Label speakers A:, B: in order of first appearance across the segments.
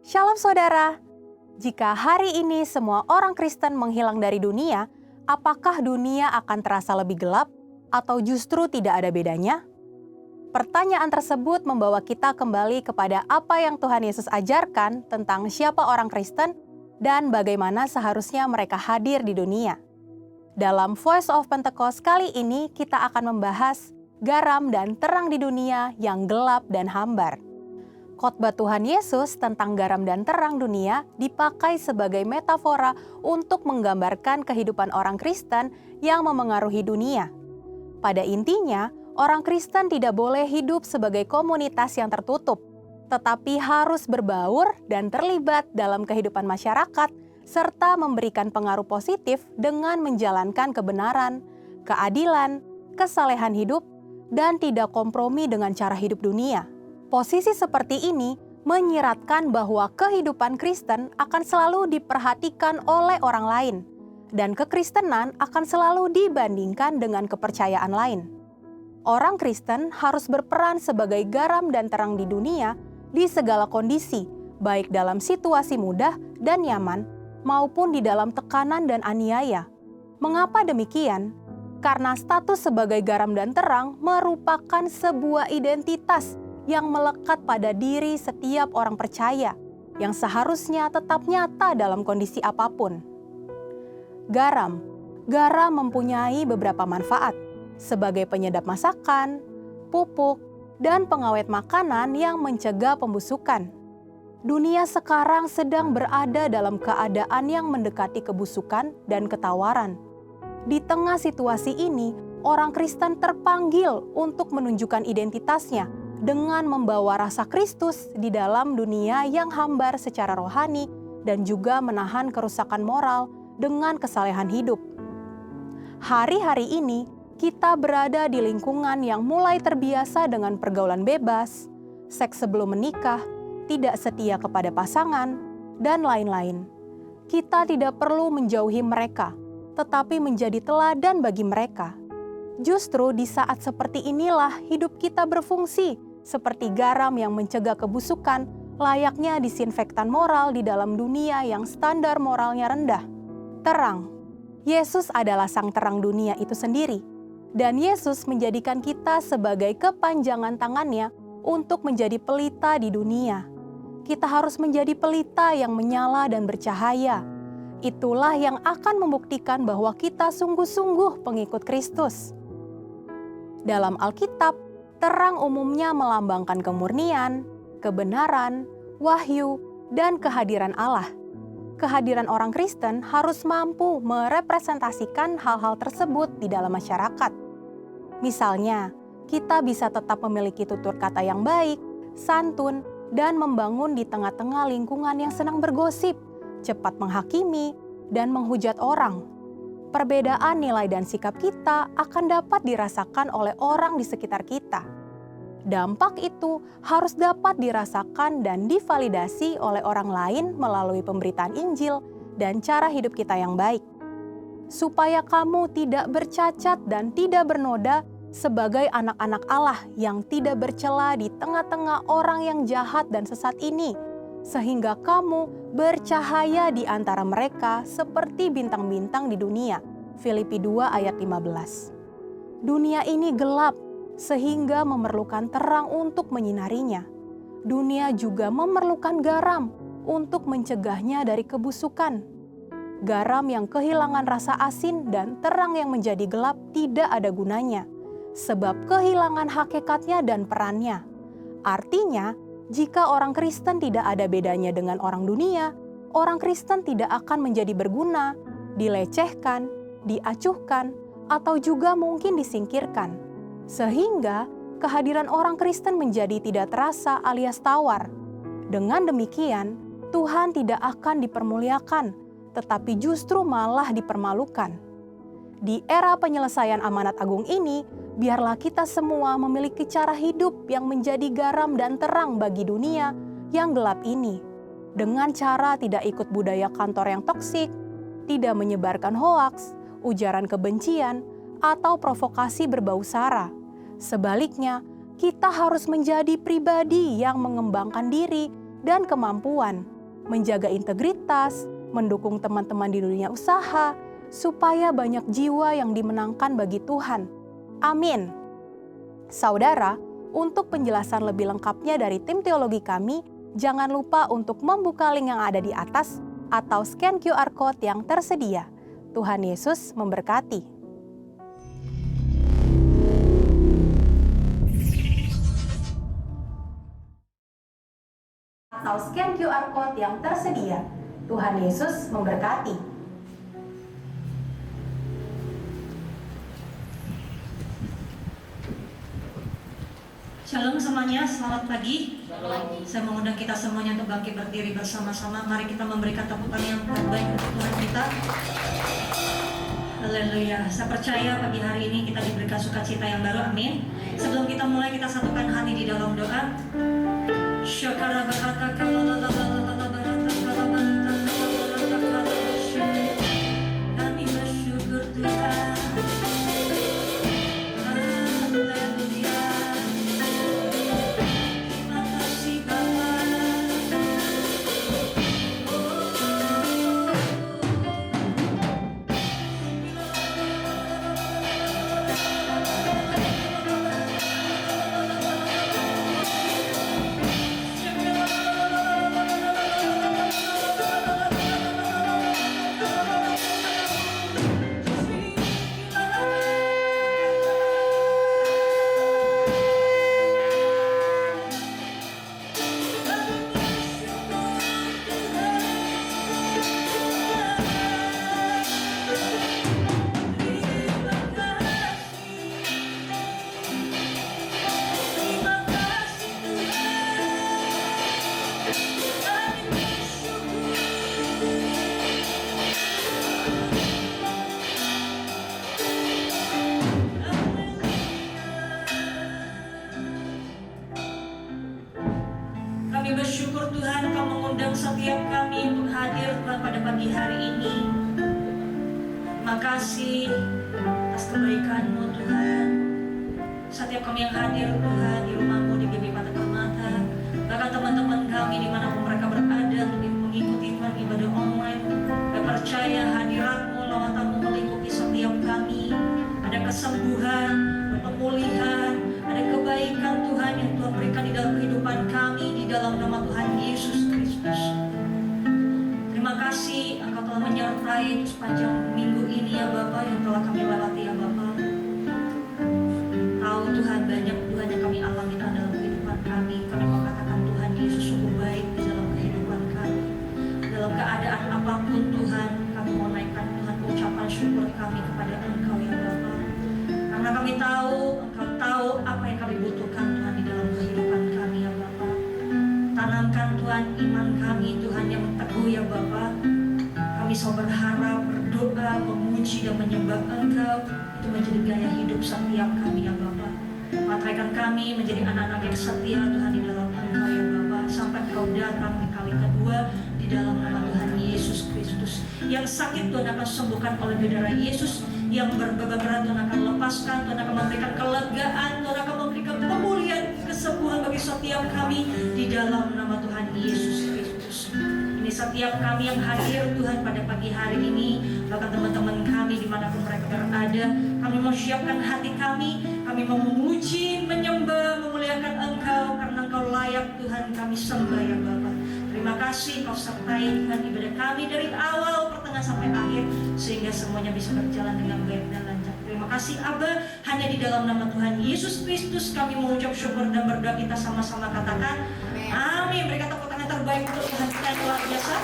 A: Shalom saudara, jika hari ini semua orang Kristen menghilang dari dunia, apakah dunia akan terasa lebih gelap atau justru tidak ada bedanya? Pertanyaan tersebut membawa kita kembali kepada apa yang Tuhan Yesus ajarkan tentang siapa orang Kristen dan bagaimana seharusnya mereka hadir di dunia. Dalam Voice of Pentecost kali ini kita akan membahas garam dan terang di dunia yang gelap dan hambar. Khotbah Tuhan Yesus tentang garam dan terang dunia dipakai sebagai metafora untuk menggambarkan kehidupan orang Kristen yang memengaruhi dunia. Pada intinya, orang Kristen tidak boleh hidup sebagai komunitas yang tertutup, tetapi harus berbaur dan terlibat dalam kehidupan masyarakat, serta memberikan pengaruh positif dengan menjalankan kebenaran, keadilan, kesalehan hidup, dan tidak kompromi dengan cara hidup dunia. Posisi seperti ini menyiratkan bahwa kehidupan Kristen akan selalu diperhatikan oleh orang lain, dan kekristenan akan selalu dibandingkan dengan kepercayaan lain. Orang Kristen harus berperan sebagai garam dan terang di dunia di segala kondisi, baik dalam situasi mudah dan nyaman, maupun di dalam tekanan dan aniaya. Mengapa demikian? Karena status sebagai garam dan terang merupakan sebuah identitas yang melekat pada diri setiap orang percaya, yang seharusnya tetap nyata dalam kondisi apapun. Garam mempunyai beberapa manfaat, sebagai penyedap masakan, pupuk, dan pengawet makanan yang mencegah pembusukan. Dunia sekarang sedang berada dalam keadaan yang mendekati kebusukan dan ketawaran. Di tengah situasi ini, orang Kristen terpanggil untuk menunjukkan identitasnya dengan membawa rasa Kristus di dalam dunia yang hambar secara rohani dan juga menahan kerusakan moral dengan kesalehan hidup. Hari-hari ini, kita berada di lingkungan yang mulai terbiasa dengan pergaulan bebas, seks sebelum menikah, tidak setia kepada pasangan, dan lain-lain. Kita tidak perlu menjauhi mereka, tetapi menjadi teladan bagi mereka. Justru di saat seperti inilah hidup kita berfungsi seperti garam yang mencegah kebusukan, layaknya disinfektan moral di dalam dunia yang standar moralnya rendah. Terang. Yesus adalah sang terang dunia itu sendiri. Dan Yesus menjadikan kita sebagai kepanjangan tangannya untuk menjadi pelita di dunia. Kita harus menjadi pelita yang menyala dan bercahaya. Itulah yang akan membuktikan bahwa kita sungguh-sungguh pengikut Kristus. Dalam Alkitab, terang umumnya melambangkan kemurnian, kebenaran, wahyu, dan kehadiran Allah. Kehadiran orang Kristen harus mampu merepresentasikan hal-hal tersebut di dalam masyarakat. Misalnya, kita bisa tetap memiliki tutur kata yang baik, santun, dan membangun di tengah-tengah lingkungan yang senang bergosip, cepat menghakimi, dan menghujat orang. Perbedaan nilai dan sikap kita akan dapat dirasakan oleh orang di sekitar kita. Dampak itu harus dapat dirasakan dan divalidasi oleh orang lain melalui pemberitaan Injil dan cara hidup kita yang baik. Supaya kamu tidak bercacat dan tidak bernoda sebagai anak-anak Allah yang tidak bercela di tengah-tengah orang yang jahat dan sesat ini, sehingga kamu bercahaya di antara mereka seperti bintang-bintang di dunia. Filipi 2 ayat 15. Dunia ini gelap sehingga memerlukan terang untuk menyinarinya. Dunia juga memerlukan garam untuk mencegahnya dari kebusukan. Garam yang kehilangan rasa asin dan terang yang menjadi gelap tidak ada gunanya, sebab kehilangan hakikatnya dan perannya. Artinya, jika orang Kristen tidak ada bedanya dengan orang dunia, orang Kristen tidak akan menjadi berguna, dilecehkan, diacuhkan, atau juga mungkin disingkirkan. Sehingga kehadiran orang Kristen menjadi tidak terasa alias tawar. Dengan demikian, Tuhan tidak akan dipermuliakan, tetapi justru malah dipermalukan. Di era penyelesaian amanat agung ini, biarlah kita semua memiliki cara hidup yang menjadi garam dan terang bagi dunia yang gelap ini. Dengan cara tidak ikut budaya kantor yang toksik, tidak menyebarkan hoaks, ujaran kebencian, atau provokasi berbau sara. Sebaliknya, kita harus menjadi pribadi yang mengembangkan diri dan kemampuan menjaga integritas, mendukung teman-teman di dunia usaha, supaya banyak jiwa yang dimenangkan bagi Tuhan. Amin. Saudara, untuk penjelasan lebih lengkapnya dari tim teologi kami, jangan lupa untuk membuka link yang ada di atas atau scan QR Code yang tersedia. Tuhan Yesus memberkati. Atau scan QR Code yang tersedia. Tuhan Yesus memberkati.
B: Shalom semuanya, selamat pagi. Saya mengundang kita semuanya untuk bangkit berdiri bersama-sama. Mari kita memberikan tepuk tangan yang terbaik untuk Tuhan kita. Haleluya. Saya percaya pagi hari ini kita diberikan sukacita yang baru. Amin. Sebelum kita mulai, kita satukan hati di dalam doa. Kami bersyukur Tuhan. Kami bersyukur Tuhan Kau mengundang setiap kami untuk hadir Tuhan pada pagi hari ini. Makasih atas kebaikan-Mu Tuhan. Setiap kami yang hadir Tuhan di rumah-Mu, di GBI Pantai Permata, bahkan teman-teman kami dimanapun mereka berada untuk mengikuti Tuhan ibadah online. Kami percaya hadirat-Mu, lawatan-Mu melingkupi setiap kami. Ada kesembuhan, pemulihan, ada kebaikan Tuhan yang Tuhan berikan di dalam kehidupan kami, di dalam nama Tuhan Yesus Kristus. Terima kasih Engkau telah menyertai sepanjang minggu ini ya Bapa, yang telah kami lewati ya Bapa. Tahu Tuhan banyak Tuhan yang kami alami dalam kehidupan kami. Kami mau katakan Tuhan Yesus sungguh baik di dalam kehidupan kami. Dalam keadaan apapun Tuhan, kami mau naikkan Tuhan ucapan syukur kami kepada Engkau ya Bapa. Karena kami tahu Engkau tahu apa yang kami butuhkan Tuhan di dalam kehidupan kami ya Bapa. Tanamkan Tuhan iman kami Tuhan yang teguh ya Bapa. Kami selalu berharap, berdoa, memuji dan menyembah Engkau. Itu menjadi gaya hidup setiap kami ya Bapa. Mataikan kami menjadi anak-anak yang setia Tuhan di dalam Engkau ya Bapa. Sampai Engkau datang di kali kedua di dalam nama Tuhan Yesus Kristus. Yang sakit Tuhan akan sembuhkan oleh darah Yesus. Yang berbeban Tuhan akan lepaskan, Tuhan akan memberikan kelegaan, Tuhan akan memberikan pemulihan, kesembuhan bagi setiap kami di dalam nama Tuhan Yesus Kristus. Ini setiap kami yang hadir Tuhan pada pagi hari ini, bahkan teman-teman kami dimanapun mereka berada, kami mau siapkan hati kami mau memuji, menyembah, memuliakan Engkau, karena Engkau layak Tuhan kami sembah ya Bapa. Terima kasih Kau sertai Tuhan ibadah kami dari awal, pertengahan sampai akhir, sehingga semuanya bisa berjalan dengan baik dan lancar. Terima kasih Abba, hanya di dalam nama Tuhan Yesus Kristus kami mengucap syukur dan berdoa. Kita sama-sama katakan amin. Berikan tepuk tangan terbaik untuk Tuhan kita yang luar biasa.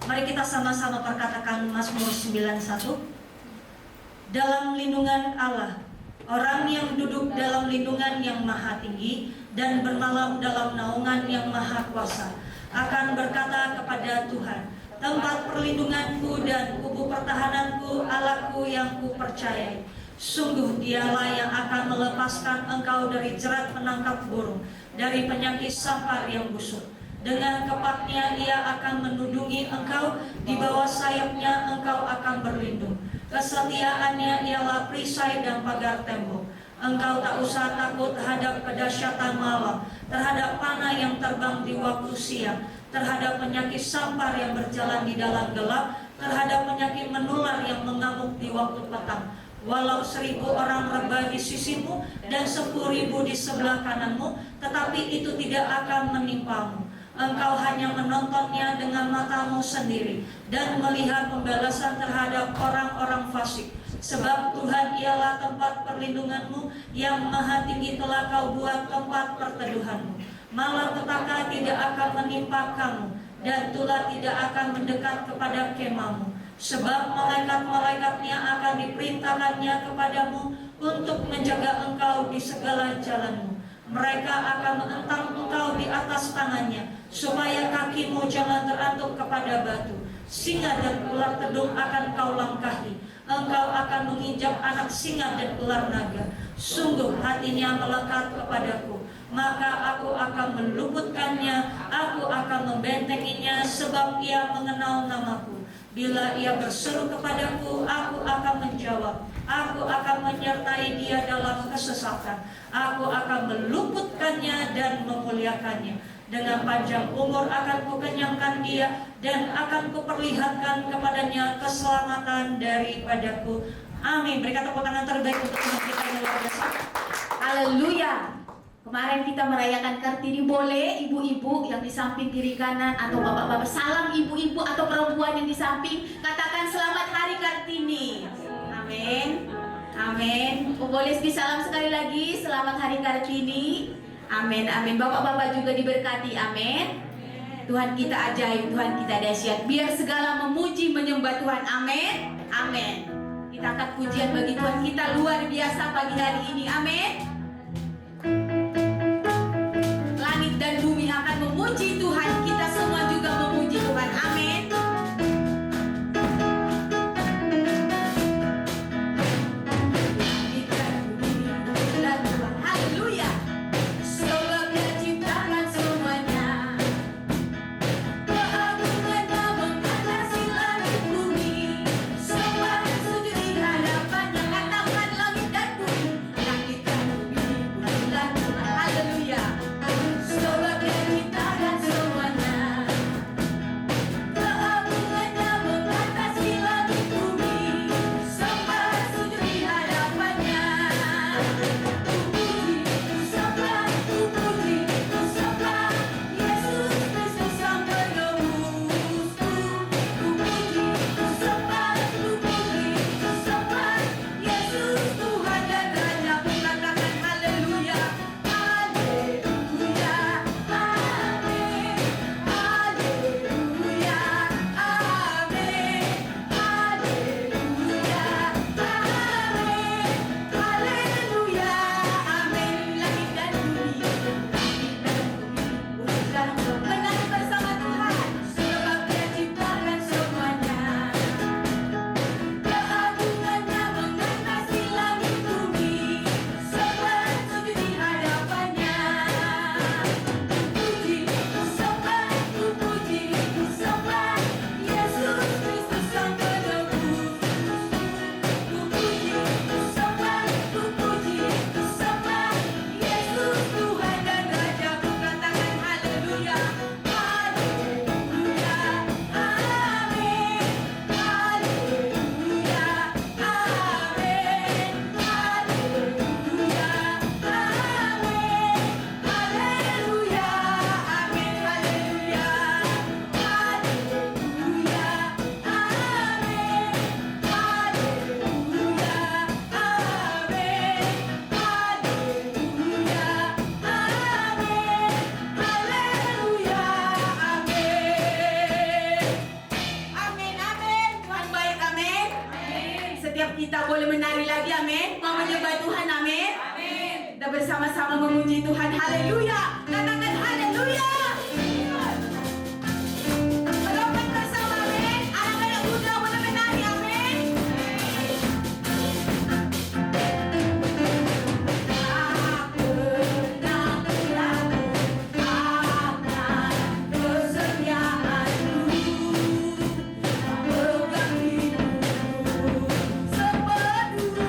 B: Mari kita sama-sama perkatakan Mazmur 91. Dalam lindungan Allah, orang yang duduk dalam lindungan yang maha tinggi dan bermalam dalam naungan yang maha kuasa akan berkata kepada Tuhan, tempat perlindunganku dan kubu pertahananku, Allahku yang kupercayai. Sungguh dialah yang akan melepaskan engkau dari jerat penangkap burung, dari penyakit sampar yang busuk. Dengan kepaknya ia akan menudungi engkau, di bawah sayapnya engkau akan berlindung. Kesetiaannya ialah perisai dan pagar tembok. Engkau tak usah takut terhadap kedahsyatan malam, terhadap panah yang terbang di waktu siang, terhadap penyakit sampar yang berjalan di dalam gelap, terhadap penyakit menular yang mengamuk di waktu petang. Walau 1000 orang rebah di sisimu dan 10.000 di sebelah kananmu, tetapi itu tidak akan menimpamu. Engkau hanya menontonnya dengan matamu sendiri dan melihat pembalasan terhadap orang-orang fasik. Sebab Tuhan ialah tempat perlindunganmu, yang maha tinggi telah kau buat tempat perteduhanmu. Malapetaka tidak akan menimpa kamu, dan tulah tidak akan mendekat kepada kemahmu. Sebab malaikat-malaikatnya akan diperintahkannya kepadamu untuk menjaga engkau di segala jalanmu. Mereka akan menentang engkau di atas tangannya, supaya kakimu jangan terantuk kepada batu. Singa dan ular tedung akan kau langkahi. Engkau akan menginjak anak singa dan ular naga. Sungguh hatinya melekat kepadaku, maka aku akan meluputkannya, aku akan membentenginya, sebab ia mengenal namaku. Bila ia berseru kepadaku, aku akan menjawab. Aku akan menyertai dia dalam kesesatan. Aku akan meluputkannya dan memuliakannya. Dengan panjang umur akan kukenyangkan dia, dan akan kuperlihatkan kepadanya keselamatan daripadaku. Amin. Berikan tepuk tangan terbaik untuk Tuhan kita yang luar biasa.
C: Haleluya. Kemarin kita merayakan Kartini. Boleh ibu-ibu yang di samping kiri kanan atau bapak-bapak, salam ibu-ibu atau perempuan yang di samping, katakan selamat hari Kartini. Amin. Amin. Boleh disalam sekali lagi, selamat hari Kartini. Amin, amin. Bapak-bapak juga diberkati, amin. Tuhan kita ajaib, Tuhan kita dahsyat. Biar segala memuji menyembah Tuhan, amin. Amin. Kita angkat pujian bagi Tuhan kita luar biasa pagi hari ini, amin. Langit dan bumi akan memuji Tuhan, kita semua juga memuji Tuhan, amin. Kita boleh menari lagi, amin. Mau menyembah Tuhan, amin. Amin. Kita bersama-sama memuji Tuhan, haleluya. Katakan haleluya. Melompat bersama, amin. Anak-anak muda boleh menari, amin. Kesetiaanmu sepenuh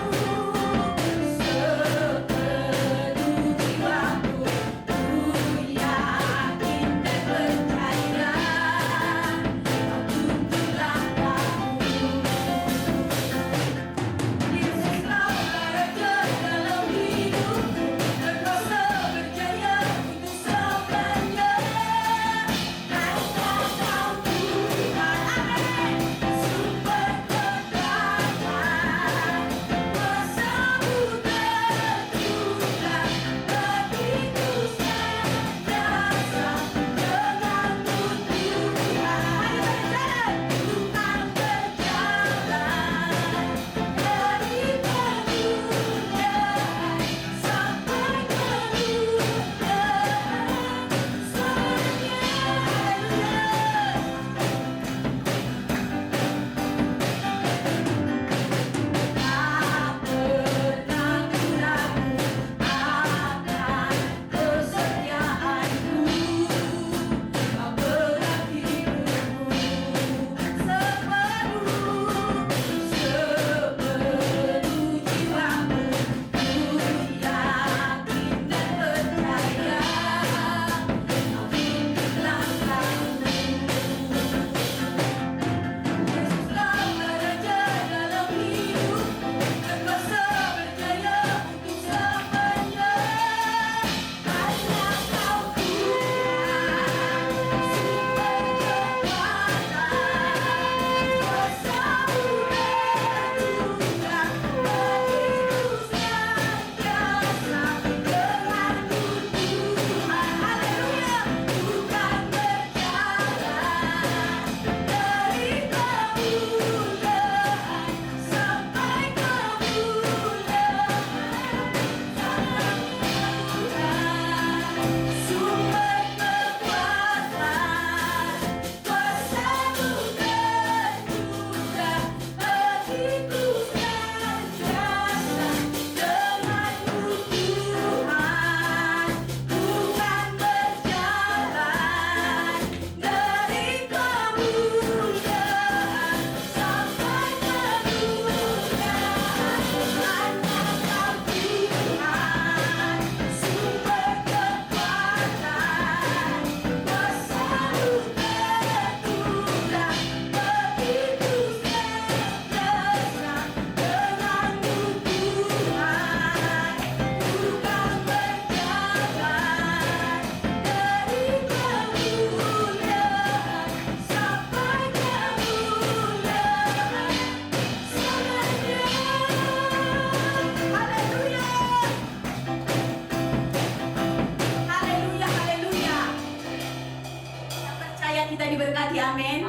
C: percaya kita diberkati, amin.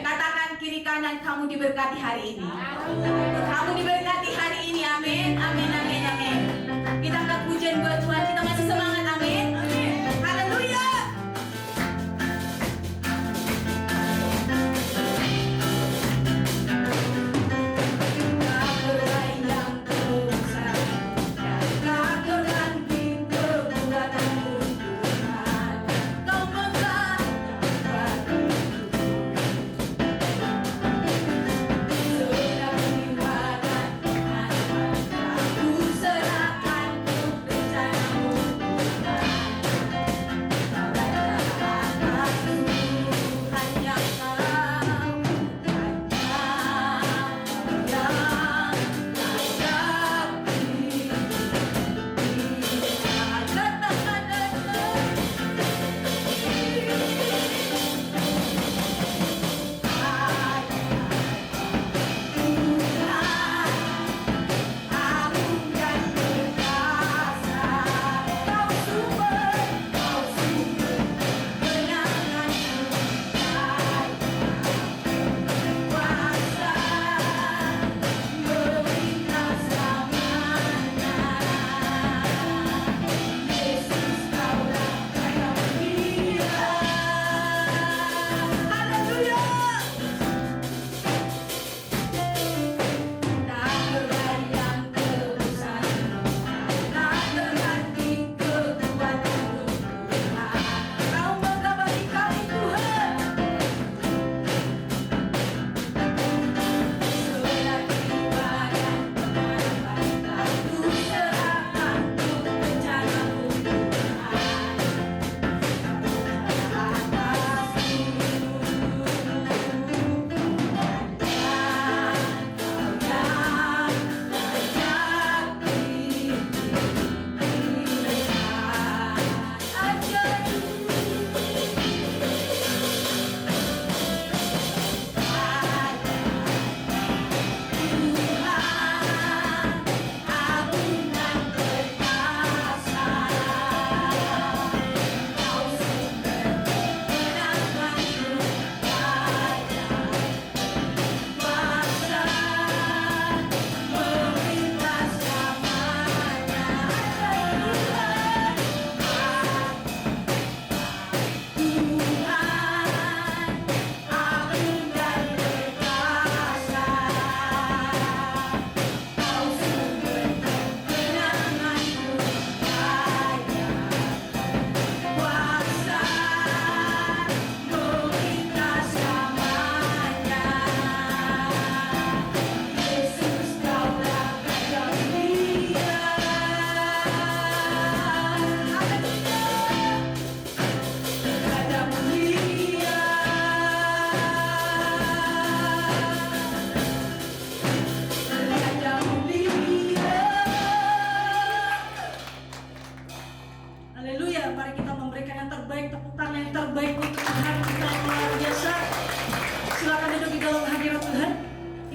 C: Katakan kiri kanan, kamu diberkati hari ini. Kamu diberkati hari ini, amin. Amin, amin, amin. Kita angkat pujian buat Tuhan, kita masih semangat, amin. Haleluya.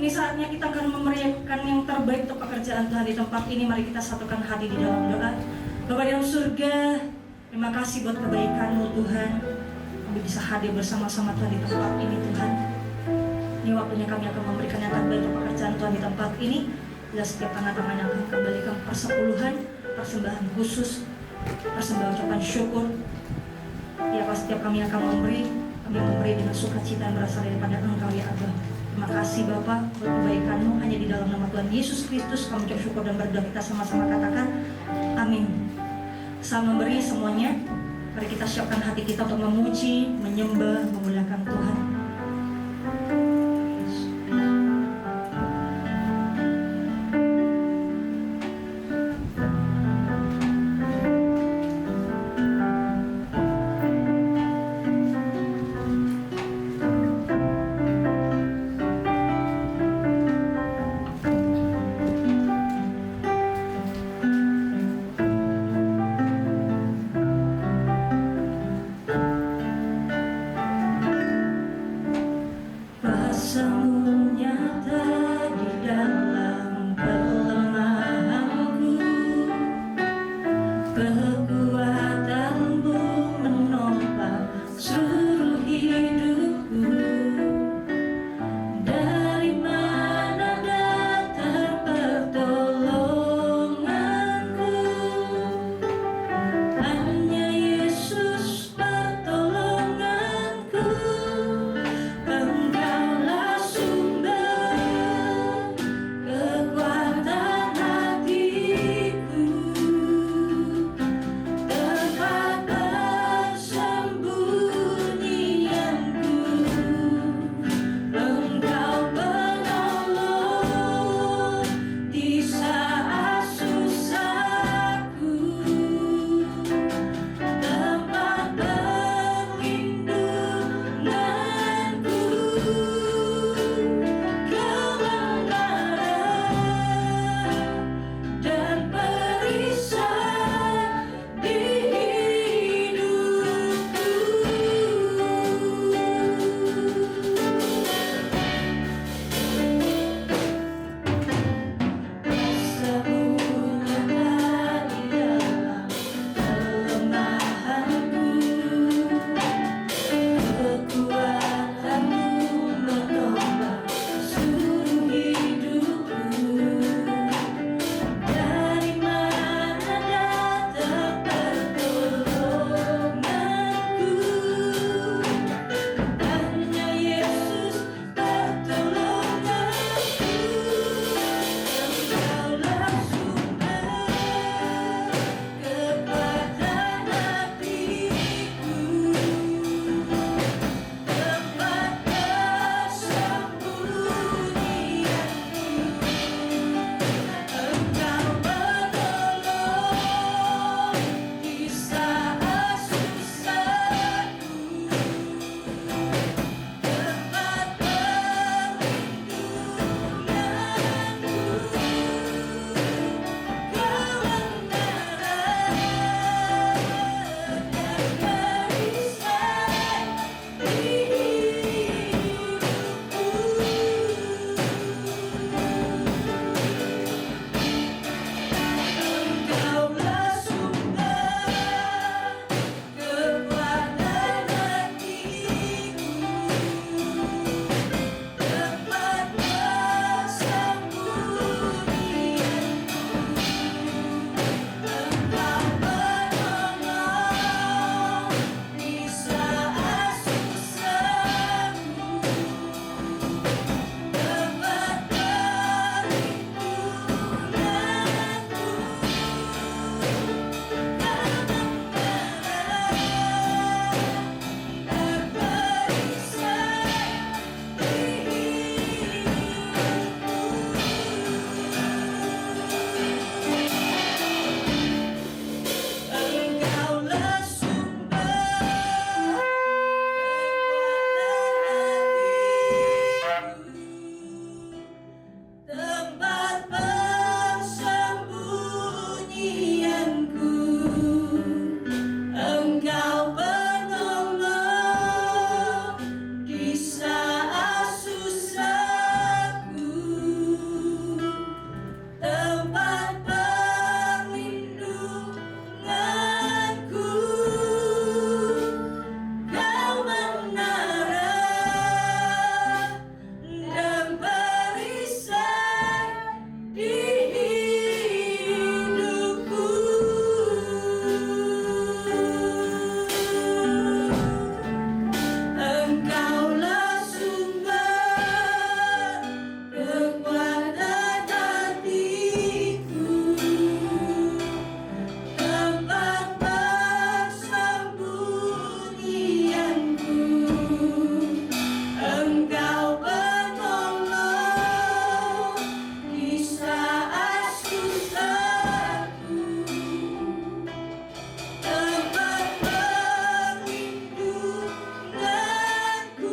B: Ini saatnya kita akan memeriahkan yang terbaik untuk pekerjaan Tuhan di tempat ini. Mari kita satukan hati di dalam doa. Bapa di dalam surga, terima kasih buat kebaikan-Mu Tuhan. Kami bisa hadir bersama-sama Tuhan di tempat ini Tuhan. Ini waktunya kami akan memberikan yang terbaik untuk pekerjaan Tuhan di tempat ini. Bila setiap tangan-tangan yang akan kembalikan persepuluhan, persembahan khusus, persembahan ucapan syukur. Ya Pak, setiap kami akan memberi, kami memberi dengan sukacita yang berasal daripada Engkau ya Allah. Terima kasih Bapak buat kebaikan-Mu. Hanya di dalam nama Tuhan Yesus Kristus kami ucap syukur dan berdoa. Kita sama-sama katakan amin. Saat memberi semuanya, mari kita siapkan hati kita untuk memuji, menyembah, memuliakan Tuhan.
C: Engkaulah sumber kekuatan hatiku, tempat persembunyianku. Engkau penolong di saat susahku, tempat perlindunganku.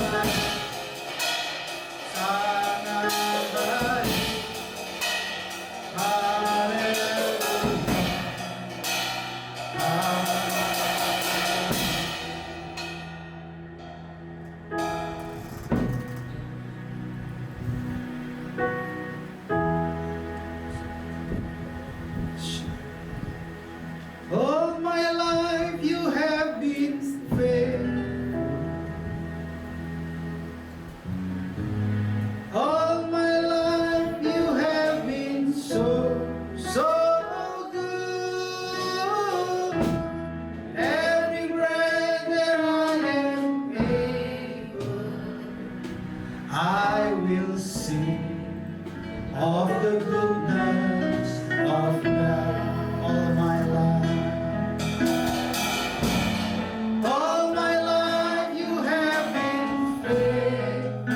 D: All my life you have been faithful. All my life you have been so good. Every breath that I am able, I will sing of the goodness of God. All my life. All my life you have been faithful.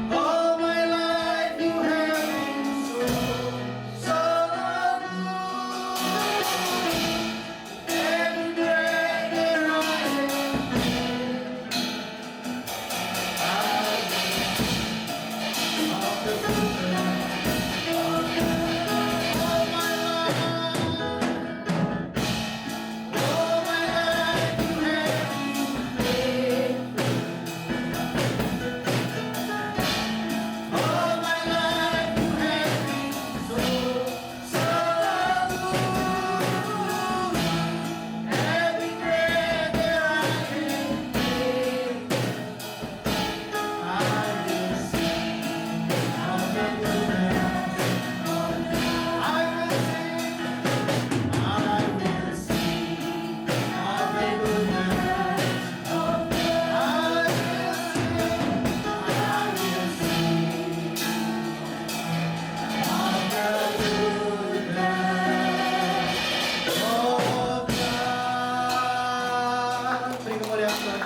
D: All my life you have been so good. Every breath that I am of the goodness of God. All my life you have been faithful. All my life you have been so good. Every breath that I am I will sing of the goodness of God. I will sing of the goodness of God. Beri kemuliaan Tuhan.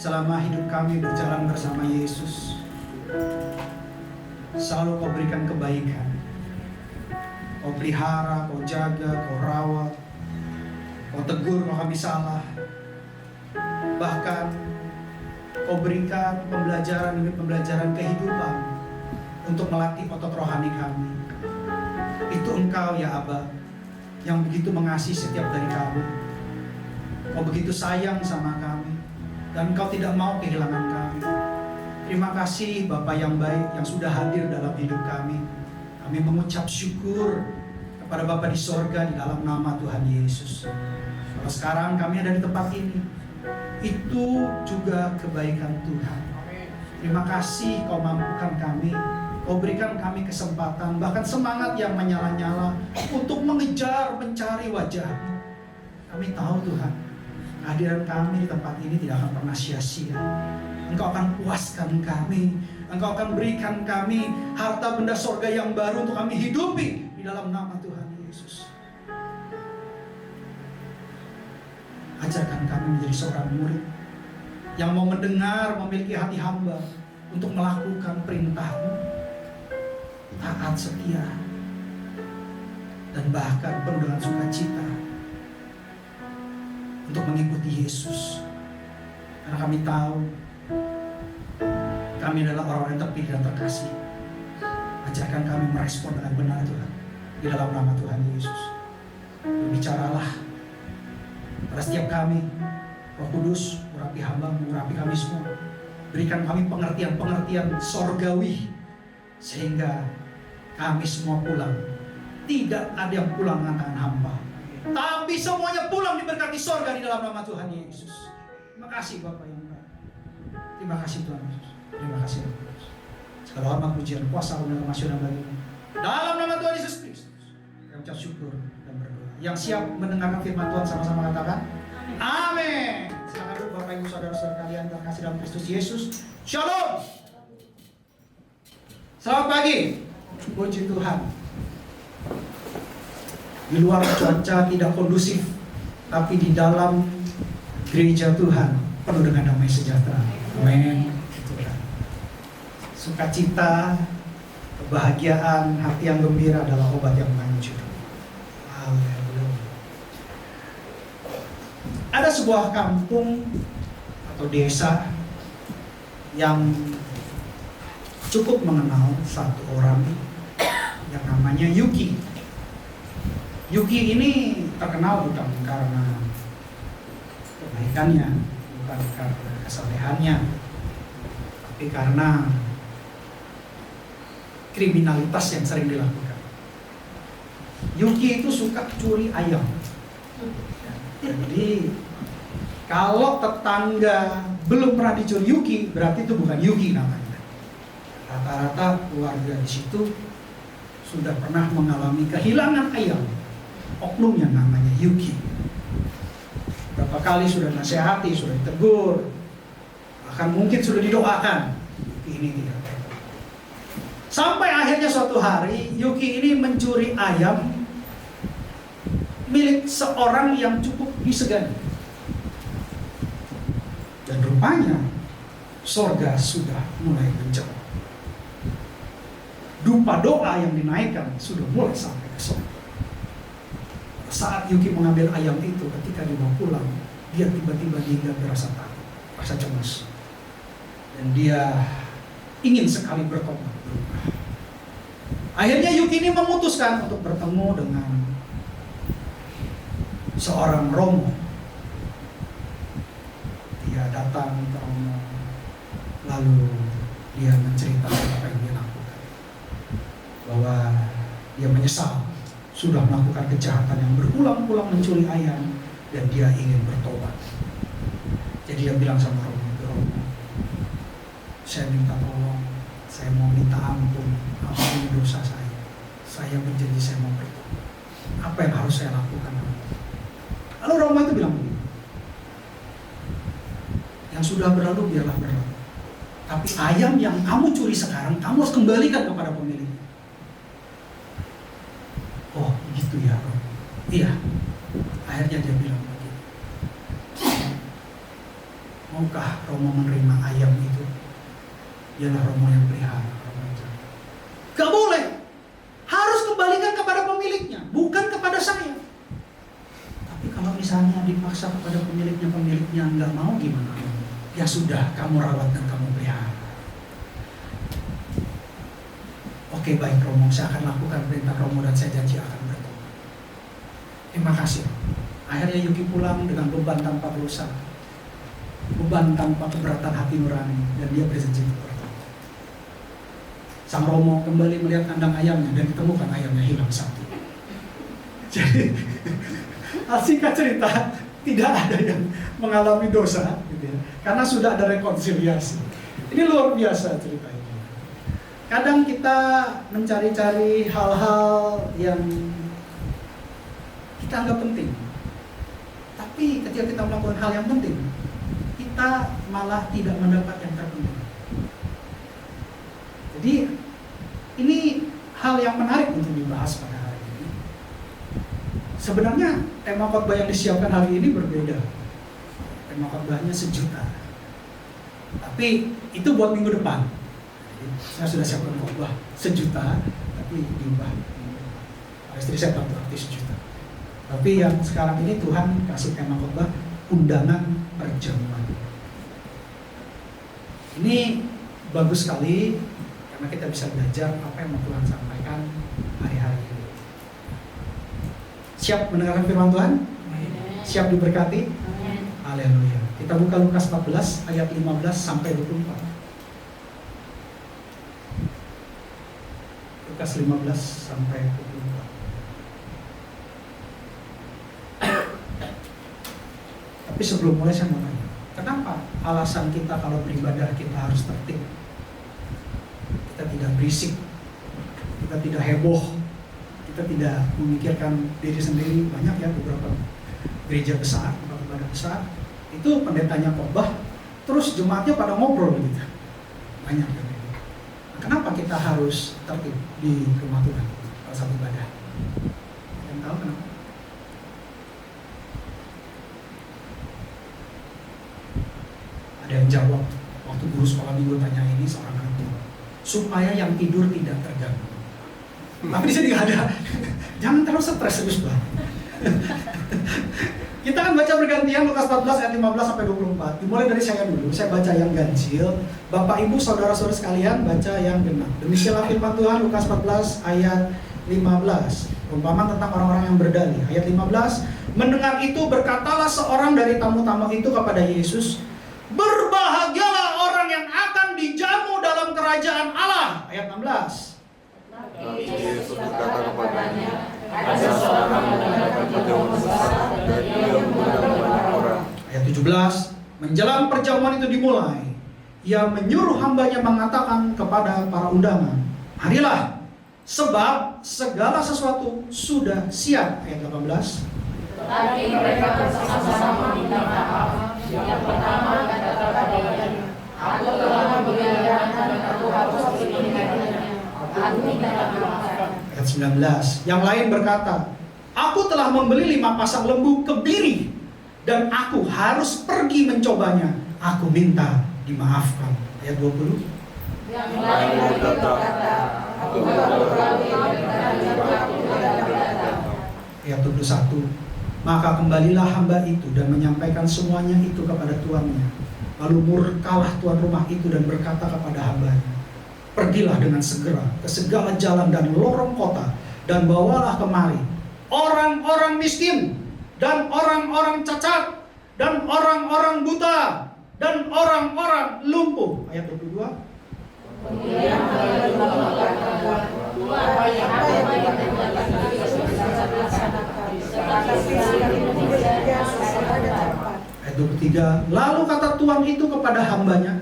D: Selama hidup kami berjalan bersama Yesus, selalu Kau berikan kebaikan. Kau pelihara, Kau jaga, Kau rawat, Kau tegur kalau kami salah. Bahkan Kau berikan pembelajaran demi pembelajaran kehidupan untuk melatih otot rohani kami. Itu Engkau ya Aba, yang begitu mengasihi setiap dari kami. Kau begitu sayang sama kami, dan Kau tidak mau kehilangan kami. Terima kasih Bapa yang baik yang sudah hadir dalam hidup kami. Kami mengucap syukur kepada Bapa di sorga di dalam nama Tuhan Yesus. Kalau sekarang kami ada di tempat ini, itu juga kebaikan Tuhan. Terima kasih Kau mampukan kami, Kau berikan kami kesempatan, bahkan semangat yang menyala-nyala untuk mengejar, mencari wajah-Mu. Kami tahu Tuhan, kehadiran kami di tempat ini tidak akan pernah sia-sia. Engkau akan puaskan kami, Engkau akan berikan kami harta benda sorga yang baru untuk kami hidupi di dalam nama Tuhan Yesus. Ajarkan kami menjadi seorang murid yang mau mendengar, memiliki hati hamba untuk melakukan perintah-Mu, taat, setia, dan bahkan penuh dengan sukacita untuk mengikuti Yesus. Karena kami tahu kami adalah orang-orang yang terpilih dan terkasih. Ajarkan kami merespon dengan benar Tuhan, di dalam nama Tuhan Yesus. Berbicaralah pada setiap kami, Roh Kudus, urapi hamba-Mu, urapi kami semua. Berikan kami pengertian-pengertian sorgawi, sehingga kami semua pulang. Tidak ada yang pulang dengan tangan hampa, tapi semuanya pulang diberkati sorga di dalam nama Tuhan Yesus. Terima kasih Bapak yang baik. Terima kasih Tuhan Yesus. Terima kasih Tuhan Yesus. Segala hormat, pujian, kuasa, dan kemasyuran bagi-Mu. Dalam nama Tuhan Yesus Kristus, kami ucap syukur dan berdoa. Yang siap mendengarkan firman Tuhan sama-sama katakan amin. Silakan dulu Bapak Ibu Saudara-saudara kalian terkasih dalam Kristus Yesus. Shalom. Selamat pagi. Puji Tuhan. Di luar cuaca tidak kondusif, tapi di dalam gereja Tuhan penuh dengan damai sejahtera. Amin. Sukacita, kebahagiaan, hati yang gembira adalah obat yang manjur. Haleluya. Ada sebuah kampung atau desa yang cukup mengenal satu orang yang namanya Yuki. Yuki ini terkenal bukan karena kebaikannya, bukan karena kesalehannya, tapi karena kriminalitas yang sering dilakukan. Yuki itu suka curi ayam. Jadi kalau tetangga belum pernah dicuri Yuki, berarti itu bukan Yuki namanya. Rata-rata keluarga di situ sudah pernah mengalami kehilangan ayam. Oknum yang namanya Yuki. Berapa kali sudah nasihati, sudah ditegur, bahkan mungkin sudah didoakan. Yuki ini tidak berubah. Sampai akhirnya suatu hari Yuki ini mencuri ayam milik seorang yang cukup disegani. Dan rupanya sorga sudah mulai menjawab. Dupa doa yang dinaikkan sudah mulai sampai ke sorga. Saat Yuki mengambil ayam itu, ketika dibawa pulang, dia tiba-tiba merasa takut, rasa cemas. Dan dia ingin sekali bertobat. Akhirnya Yuki ini memutuskan untuk bertemu dengan seorang romo. Dia datang ke romo, lalu dia menceritakan apa yang dia lakukan, bahwa dia menyesal sudah melakukan kejahatan yang berulang-ulang mencuri ayam, dan dia ingin bertobat. Jadi dia bilang sama romo, saya minta tolong, saya mau minta ampun, ampuni dosa saya. Saya berjanji saya mau bertobat. Apa yang harus saya lakukan? Lalu romo itu bilang begini, yang sudah berlalu biarlah berlalu. Tapi ayam yang kamu curi sekarang, kamu harus kembalikan kepada pemiliknya. Oh gitu ya Romo. Iya. Akhirnya dia bilang begini, maukah Romo menerima ayam itu? Dialah Romo yang pelihara. Gak boleh. Harus kembalikan kepada pemiliknya, bukan kepada saya. Tapi kalau misalnya dipaksa kepada pemiliknya nggak mau, gimana? Ya sudah, kamu rawat dan kamu pelihara. Oke baik Romo, saya akan lakukan perintah Romo dan saya janji akan bertobat. Terima kasih. Akhirnya Yuki pulang dengan beban tanpa dosa, beban tanpa keberatan hati nurani, dan dia berjanji untuk bertobat. Sang Romo kembali melihat kandang ayamnya dan ditemukan ayamnya hilang satu. Jadi singkat cerita, tidak ada yang mengalami dosa, gitu ya, karena sudah ada rekonsiliasi. Ini luar biasa cerita ini. Kadang kita mencari-cari hal-hal yang kita anggap penting, tapi ketika kita melakukan hal yang penting, kita malah tidak mendapat yang terpenting. Jadi ini hal yang menarik untuk dibahas pada hari ini. Sebenarnya tema khotbah yang disiapkan hari ini berbeda. Tema khotbahnya 1 juta. Tapi itu buat minggu depan. Saya sudah siapkan khotbah 1 juta, tapi diubah. Istri saya tak arti 1 juta. Tapi yang sekarang ini Tuhan kasih tema khotbah undangan perjamuan. Ini bagus sekali karena kita bisa belajar apa yang mau Tuhan sampaikan hari-hari ini. Siap mendengarkan firman Tuhan? Siap diberkati? Haleluya. Kita buka Lukas 14 ayat 15 sampai 24. Lukas 15 sampai 24. Tapi sebelum mulai saya mau tanya, kenapa alasan kita kalau beribadah kita harus tertib? Kita tidak berisik, kita tidak heboh, kita tidak memikirkan diri sendiri. Banyak ya beberapa gereja besar, beberapa ibadah besar, itu pendetanya khotbah, terus jemaatnya pada ngobrol gitu. Banyak ya. Kenapa kita harus tertib di rumah Tuhan pada saat ibadah? Yang tahu kenapa? Ada yang jawab waktu guru sekolah minggu tanya ini seorang anak tua, supaya yang tidur tidak terganggu. Tapi di sini nggak ada. Jangan terlalu stres, serius banget. Kita akan baca bergantian Lukas 14 ayat 15 sampai 24. Dimulai dari saya dulu. Saya baca yang ganjil. Bapak, Ibu, saudara-saudara sekalian baca yang genap. Demikianlah firman Tuhan Lukas 14 ayat 15. Perumpamaan tentang orang-orang yang berdalih. Ayat 15. Mendengar itu berkatalah seorang dari tamu-tamu itu kepada Yesus, berbahagialah orang yang akan dijamu dalam kerajaan Allah. Ayat 16.
E: Lalu Yesus berkata kepadanya, ada seorang mengadakan perjamuan besar dan ia mengundang banyak orang.
D: Ayat 17. Menjelang perjamuan itu dimulai, ia menyuruh hambanya mengatakan kepada para undangan, marilah, sebab segala sesuatu sudah siap. Ayat 18.
C: Tetapi mereka bersama-sama minta maaf. Yang pertama kata kepadanya, aku telah membegalkan dan aku harus meninggalkannya. Aku minta maaf.
D: Ayat 19. Yang lain berkata, aku telah membeli 5 pasang lembu kebiri dan aku harus pergi mencobanya. Aku minta dimaafkan. Ayat 20.
C: Yang lain berkata, aku baru kawin dan aku tidak datang.
D: Ayat 21. Maka kembalilah hamba itu dan menyampaikan semuanya itu kepada tuannya. Lalu murkalah tuan rumah itu dan berkata kepada hambanya, pergilah dengan segera ke segala jalan dan lorong kota dan bawalah kemari orang-orang miskin dan orang-orang cacat dan orang-orang buta dan orang-orang lumpuh. Ayat 22.
C: Kemudian hamba itu mengatakan, apa yang
D: Ayat 23. Lalu kata tuan itu kepada hambanya,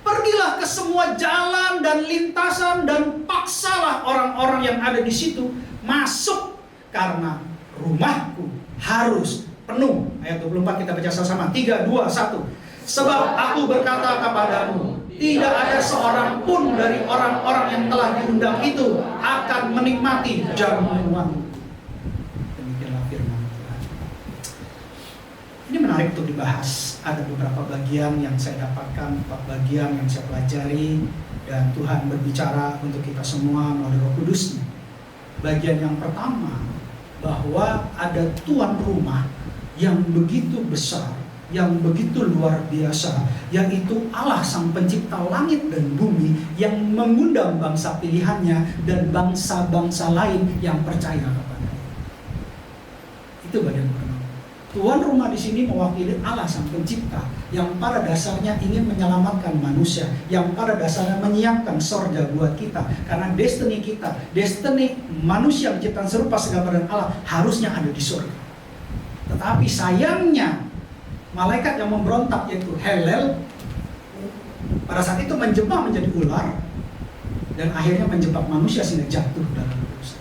D: pergilah ke semua jalan dan lintasan dan paksalah orang-orang yang ada di situ masuk karena rumahku harus penuh. Ayat 24 kita baca sama-sama. 3, 2, 1. Sebab aku berkata kepadamu, tidak ada seorang pun dari orang-orang yang telah diundang itu akan menikmati jamuanmu. Demikianlah firman Tuhan. Ini menarik untuk dibahas. Ada beberapa bagian yang saya dapatkan, 4 bagian yang saya pelajari, dan Tuhan berbicara untuk kita semua melalui Roh Kudus-Nya. Bagian yang pertama, bahwa ada tuan rumah yang begitu besar, yang begitu luar biasa, yaitu Allah Sang Pencipta langit dan bumi, yang mengundang bangsa pilihannya dan bangsa-bangsa lain yang percaya kepadanya. Itu bagian pertama. Tuan rumah di sini mewakili Allah Sang Pencipta yang pada dasarnya ingin menyelamatkan manusia, yang pada dasarnya menyiapkan sorga buat kita, karena destiny kita, destiny manusia ciptaan serupa segambaran Allah harusnya ada di surga. Tetapi sayangnya malaikat yang memberontak yaitu Helel pada saat itu menjebak menjadi ular dan akhirnya menjebak manusia sehingga jatuh dalam dosa.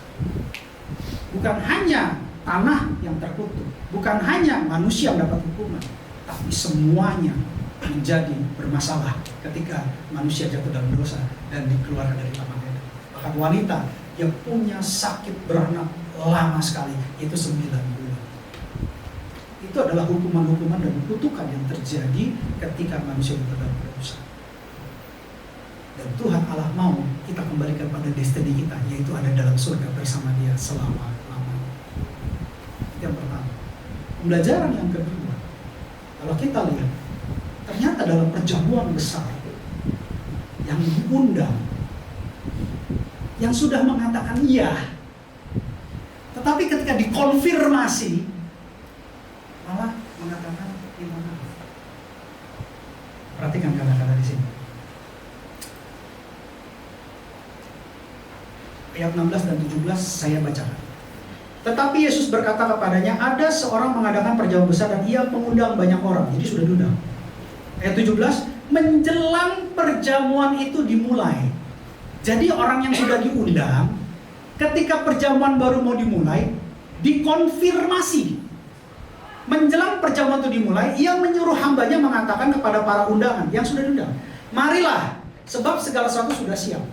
D: Bukan hanya tanah yang terkutuk, bukan hanya manusia yang dapat hukuman, tapi semuanya menjadi bermasalah ketika manusia jatuh dalam dosa dan dikeluarkan dari taman Eden. Bahkan wanita yang punya sakit beranak lama sekali, itu 9 bulan. Itu adalah hukuman-hukuman dan kutukan yang terjadi ketika manusia jatuh dalam dosa. Dan Tuhan Allah mau kita kembalikan pada destiny kita, yaitu ada dalam surga bersama Dia selama-lamanya. Itu yang pertama. Pembelajaran yang kedua, kalau kita lihat, ternyata dalam perjamuan besar yang diundang, yang sudah mengatakan iya, tetapi ketika dikonfirmasi malah mengatakan minta maaf. Perhatikan kata-kata di sini. Ayat 16 dan 17 saya bacakan. Tetapi Yesus berkata kepadanya, ada seorang mengadakan perjamuan besar dan ia mengundang banyak orang. Jadi sudah diundang. Ayat 17, menjelang perjamuan itu dimulai. Jadi orang yang sudah diundang, ketika perjamuan baru mau dimulai, dikonfirmasi. Menjelang perjamuan itu dimulai, ia menyuruh hambanya mengatakan kepada para undangan yang sudah diundang, marilah, sebab segala sesuatu sudah siap.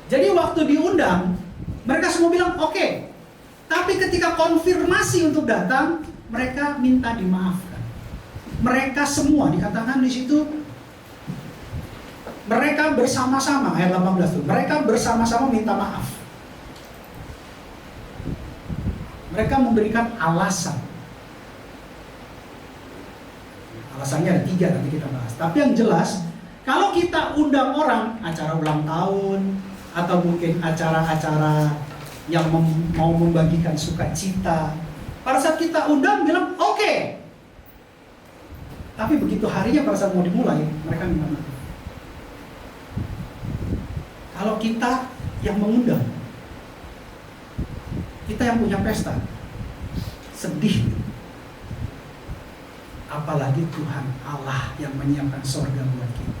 D: Jadi waktu diundang, mereka semua bilang oke. Tapi ketika konfirmasi untuk datang, mereka minta dimaafkan. Mereka semua dikatakan di situ, mereka bersama-sama, ayat 18 itu, mereka bersama-sama minta maaf. Mereka memberikan alasan. Alasannya ada 3, nanti kita bahas. Tapi yang jelas, kalau kita undang orang, acara ulang tahun, atau mungkin acara-acara yang mau membagikan sukacita, pada saat kita undang, bilang oke. Tapi begitu harinya pada saat mau dimulai, mereka minta maaf. Kalau kita yang mengundang, kita yang punya pesta, sedih. Apalagi Tuhan Allah yang menyiapkan sorga buat kita.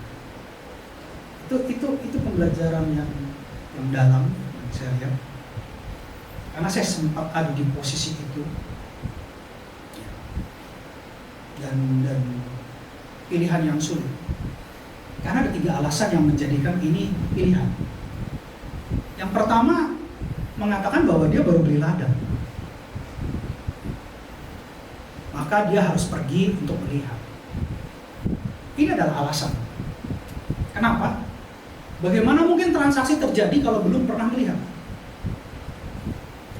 D: Itu pembelajaran yang dalam saya lihat. Karena saya sempat ada di posisi itu. Dan pilihan yang sulit. Karena ada 3 alasan yang menjadikan ini pilihan. Yang pertama, mengatakan bahwa dia baru beli ladang. Maka dia harus pergi untuk melihat. Ini adalah alasan. Kenapa? Bagaimana mungkin transaksi terjadi kalau belum pernah melihat?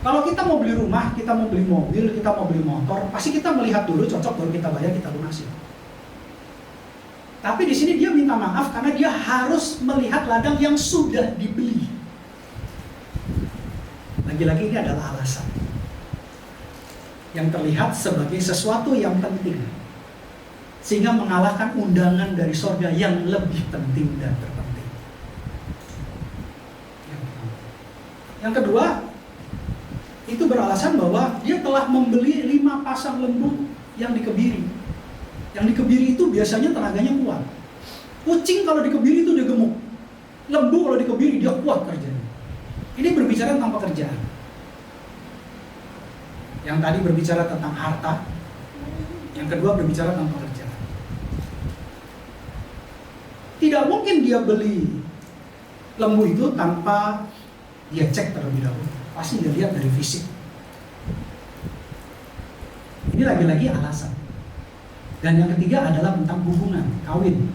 D: Kalau kita mau beli rumah, kita mau beli mobil, kita mau beli motor, pasti kita melihat dulu, cocok, baru kita bayar, kita lunasi. Tapi di sini dia minta maaf karena dia harus melihat ladang yang sudah dibeli. Lagi-lagi ini adalah alasan yang terlihat sebagai sesuatu yang penting, sehingga mengalahkan undangan dari sorga yang lebih penting dan terpenting. Yang kedua, itu beralasan bahwa dia telah membeli 5 pasang lembu yang dikebiri. Yang dikebiri itu biasanya tenaganya kuat. Kucing kalau dikebiri itu dia gemuk. Lembu kalau dikebiri dia kuat kerjanya. Ini berbicara tentang pekerjaan. Yang tadi berbicara tentang harta, yang kedua berbicara tentang pekerjaan. Tidak mungkin dia beli lembu itu tanpa dia cek terlebih dahulu. Pasti dia lihat dari fisik. Ini lagi-lagi alasan. Dan yang ketiga adalah tentang hubungan, kawin.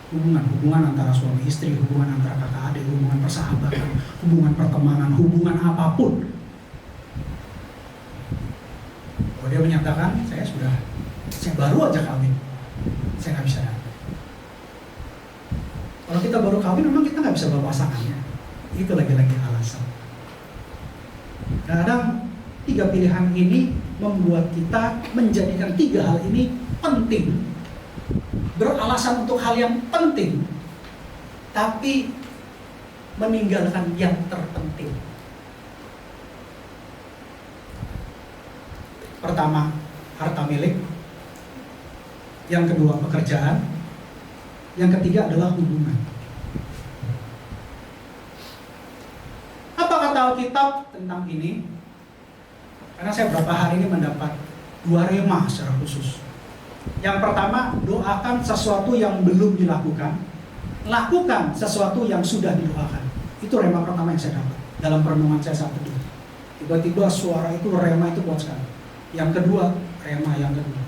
D: Hubungan antara suami istri, hubungan antara kakak adik, hubungan persahabatan, hubungan pertemanan, hubungan apapun. Kalau dia menyatakan, saya baru aja kawin, saya nggak bisa datang. Kalau kita baru kawin, memang kita nggak bisa bawa pasangannya. Itu lagi-lagi alasan. Kadang 3 pilihan ini membuat kita menjadikan 3 hal ini penting, beralasan untuk hal yang penting, tapi meninggalkan yang terpenting. Pertama, harta milik. Yang kedua, pekerjaan. Yang ketiga adalah hubungan. Apa kata Alkitab tentang ini? Karena saya beberapa hari ini mendapat 2 rema secara khusus. Yang pertama, doakan sesuatu yang belum dilakukan. Lakukan sesuatu yang sudah didoakan. Itu rema pertama yang saya dapat dalam perenungan saya saat itu. Tiba-tiba suara itu, rema itu kuat sekali. Yang kedua, rema yang kedua.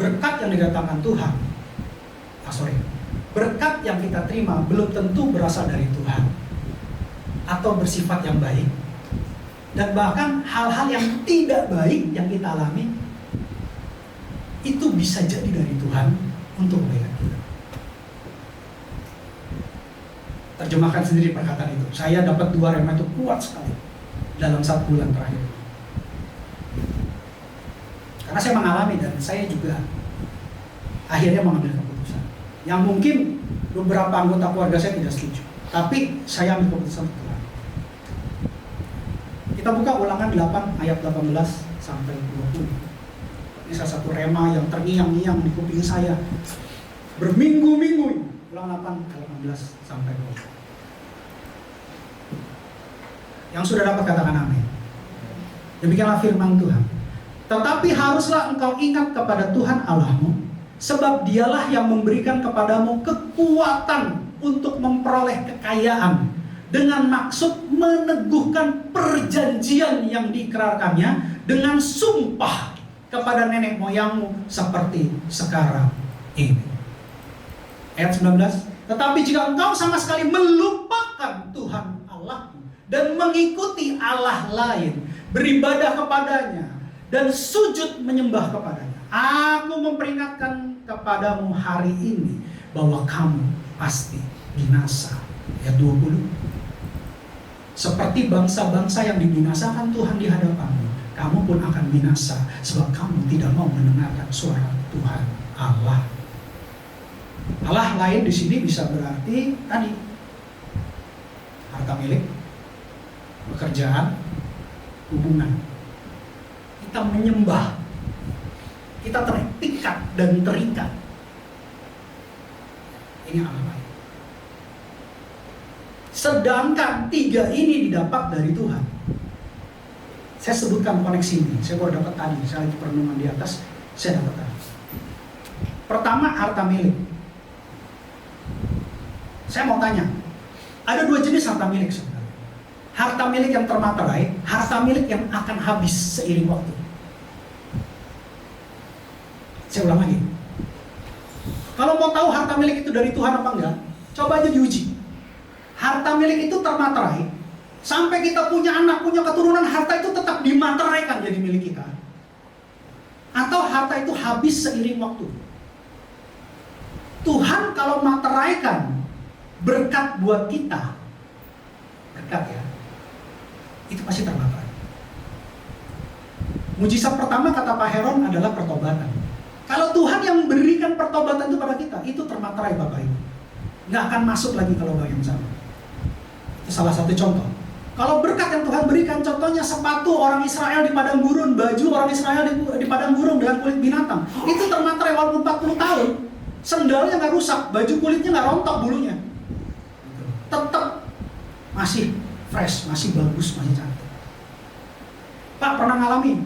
D: Berkat yang didatangkan Tuhan, berkat yang kita terima belum tentu berasal dari Tuhan atau bersifat yang baik. Dan bahkan hal-hal yang tidak baik yang kita alami itu bisa jadi dari Tuhan untuk kebaikan kita. Terjemahkan sendiri perkataan itu. Saya dapat 2 rema itu kuat sekali dalam 1 bulan terakhir. Karena saya mengalami dan saya juga akhirnya mengambil keputusan yang mungkin beberapa anggota keluarga saya tidak setuju, tapi saya ambil keputusan Tuhan. Kita buka Ulangan 8 ayat 18 sampai 20. Ini salah satu rema yang terngiang-ngiang di kuping saya berminggu-minggu. Ulangan 8 ayat 18 sampai 20. Yang sudah dapat katakan amin. Demikianlah firman Tuhan. Tetapi haruslah engkau ingat kepada Tuhan Allahmu, sebab dialah yang memberikan kepadamu kekuatan untuk memperoleh kekayaan, dengan maksud meneguhkan perjanjian yang diikrarkannya dengan sumpah kepada nenek moyangmu seperti sekarang ini. Ayat 19. Tetapi jika engkau sama sekali melupakan Tuhan Allahmu dan mengikuti Allah lain, beribadah kepadanya dan sujud menyembah kepadanya, Aku memperingatkan kepadamu hari ini bahwa kamu pasti binasa. Ayat 20. Seperti bangsa-bangsa yang dibinasakan Tuhan di hadapanmu, kamu pun akan binasa sebab kamu tidak mau mendengarkan suara Tuhan Allah. Allah lain di sini bisa berarti tadi harta milik, pekerjaan, hubungan. Kita menyembah, kita terikat dan terikat. Ini Allah lain. Sedangkan tiga ini didapat dari Tuhan. Saya sebutkan koneksi ini. Saya baru dapat tadi. Saya lagi perenungan di atas. Saya dapat tadi. Pertama, harta milik. Saya mau tanya. Ada dua jenis harta milik sebenarnya. Harta milik yang termaterai, harta milik yang akan habis seiring waktu. Saya ulang lagi. Kalau mau tahu harta milik itu dari Tuhan apa enggak, coba aja diuji. Harta milik itu termaterai, sampai kita punya anak, punya keturunan, harta itu tetap dimateraikan jadi milik kita. Atau harta itu habis seiring waktu. Tuhan kalau materaikan berkat buat kita, berkat ya, itu pasti termaterai. Mujizat pertama kata Pak Heron adalah pertobatan. Kalau Tuhan yang memberikan pertobatan itu pada kita, itu termaterai Bapak Ibu. Nggak akan masuk lagi kalau yang sama. Salah satu contoh. Kalau berkat yang Tuhan berikan, contohnya sepatu orang Israel di padang gurun, baju orang Israel di padang gurun dengan kulit binatang, itu termaterai walaupun 40 tahun. Sendalnya nggak rusak, baju kulitnya nggak rontok bulunya, tetap masih fresh, masih bagus, masih cantik. Pak pernah ngalami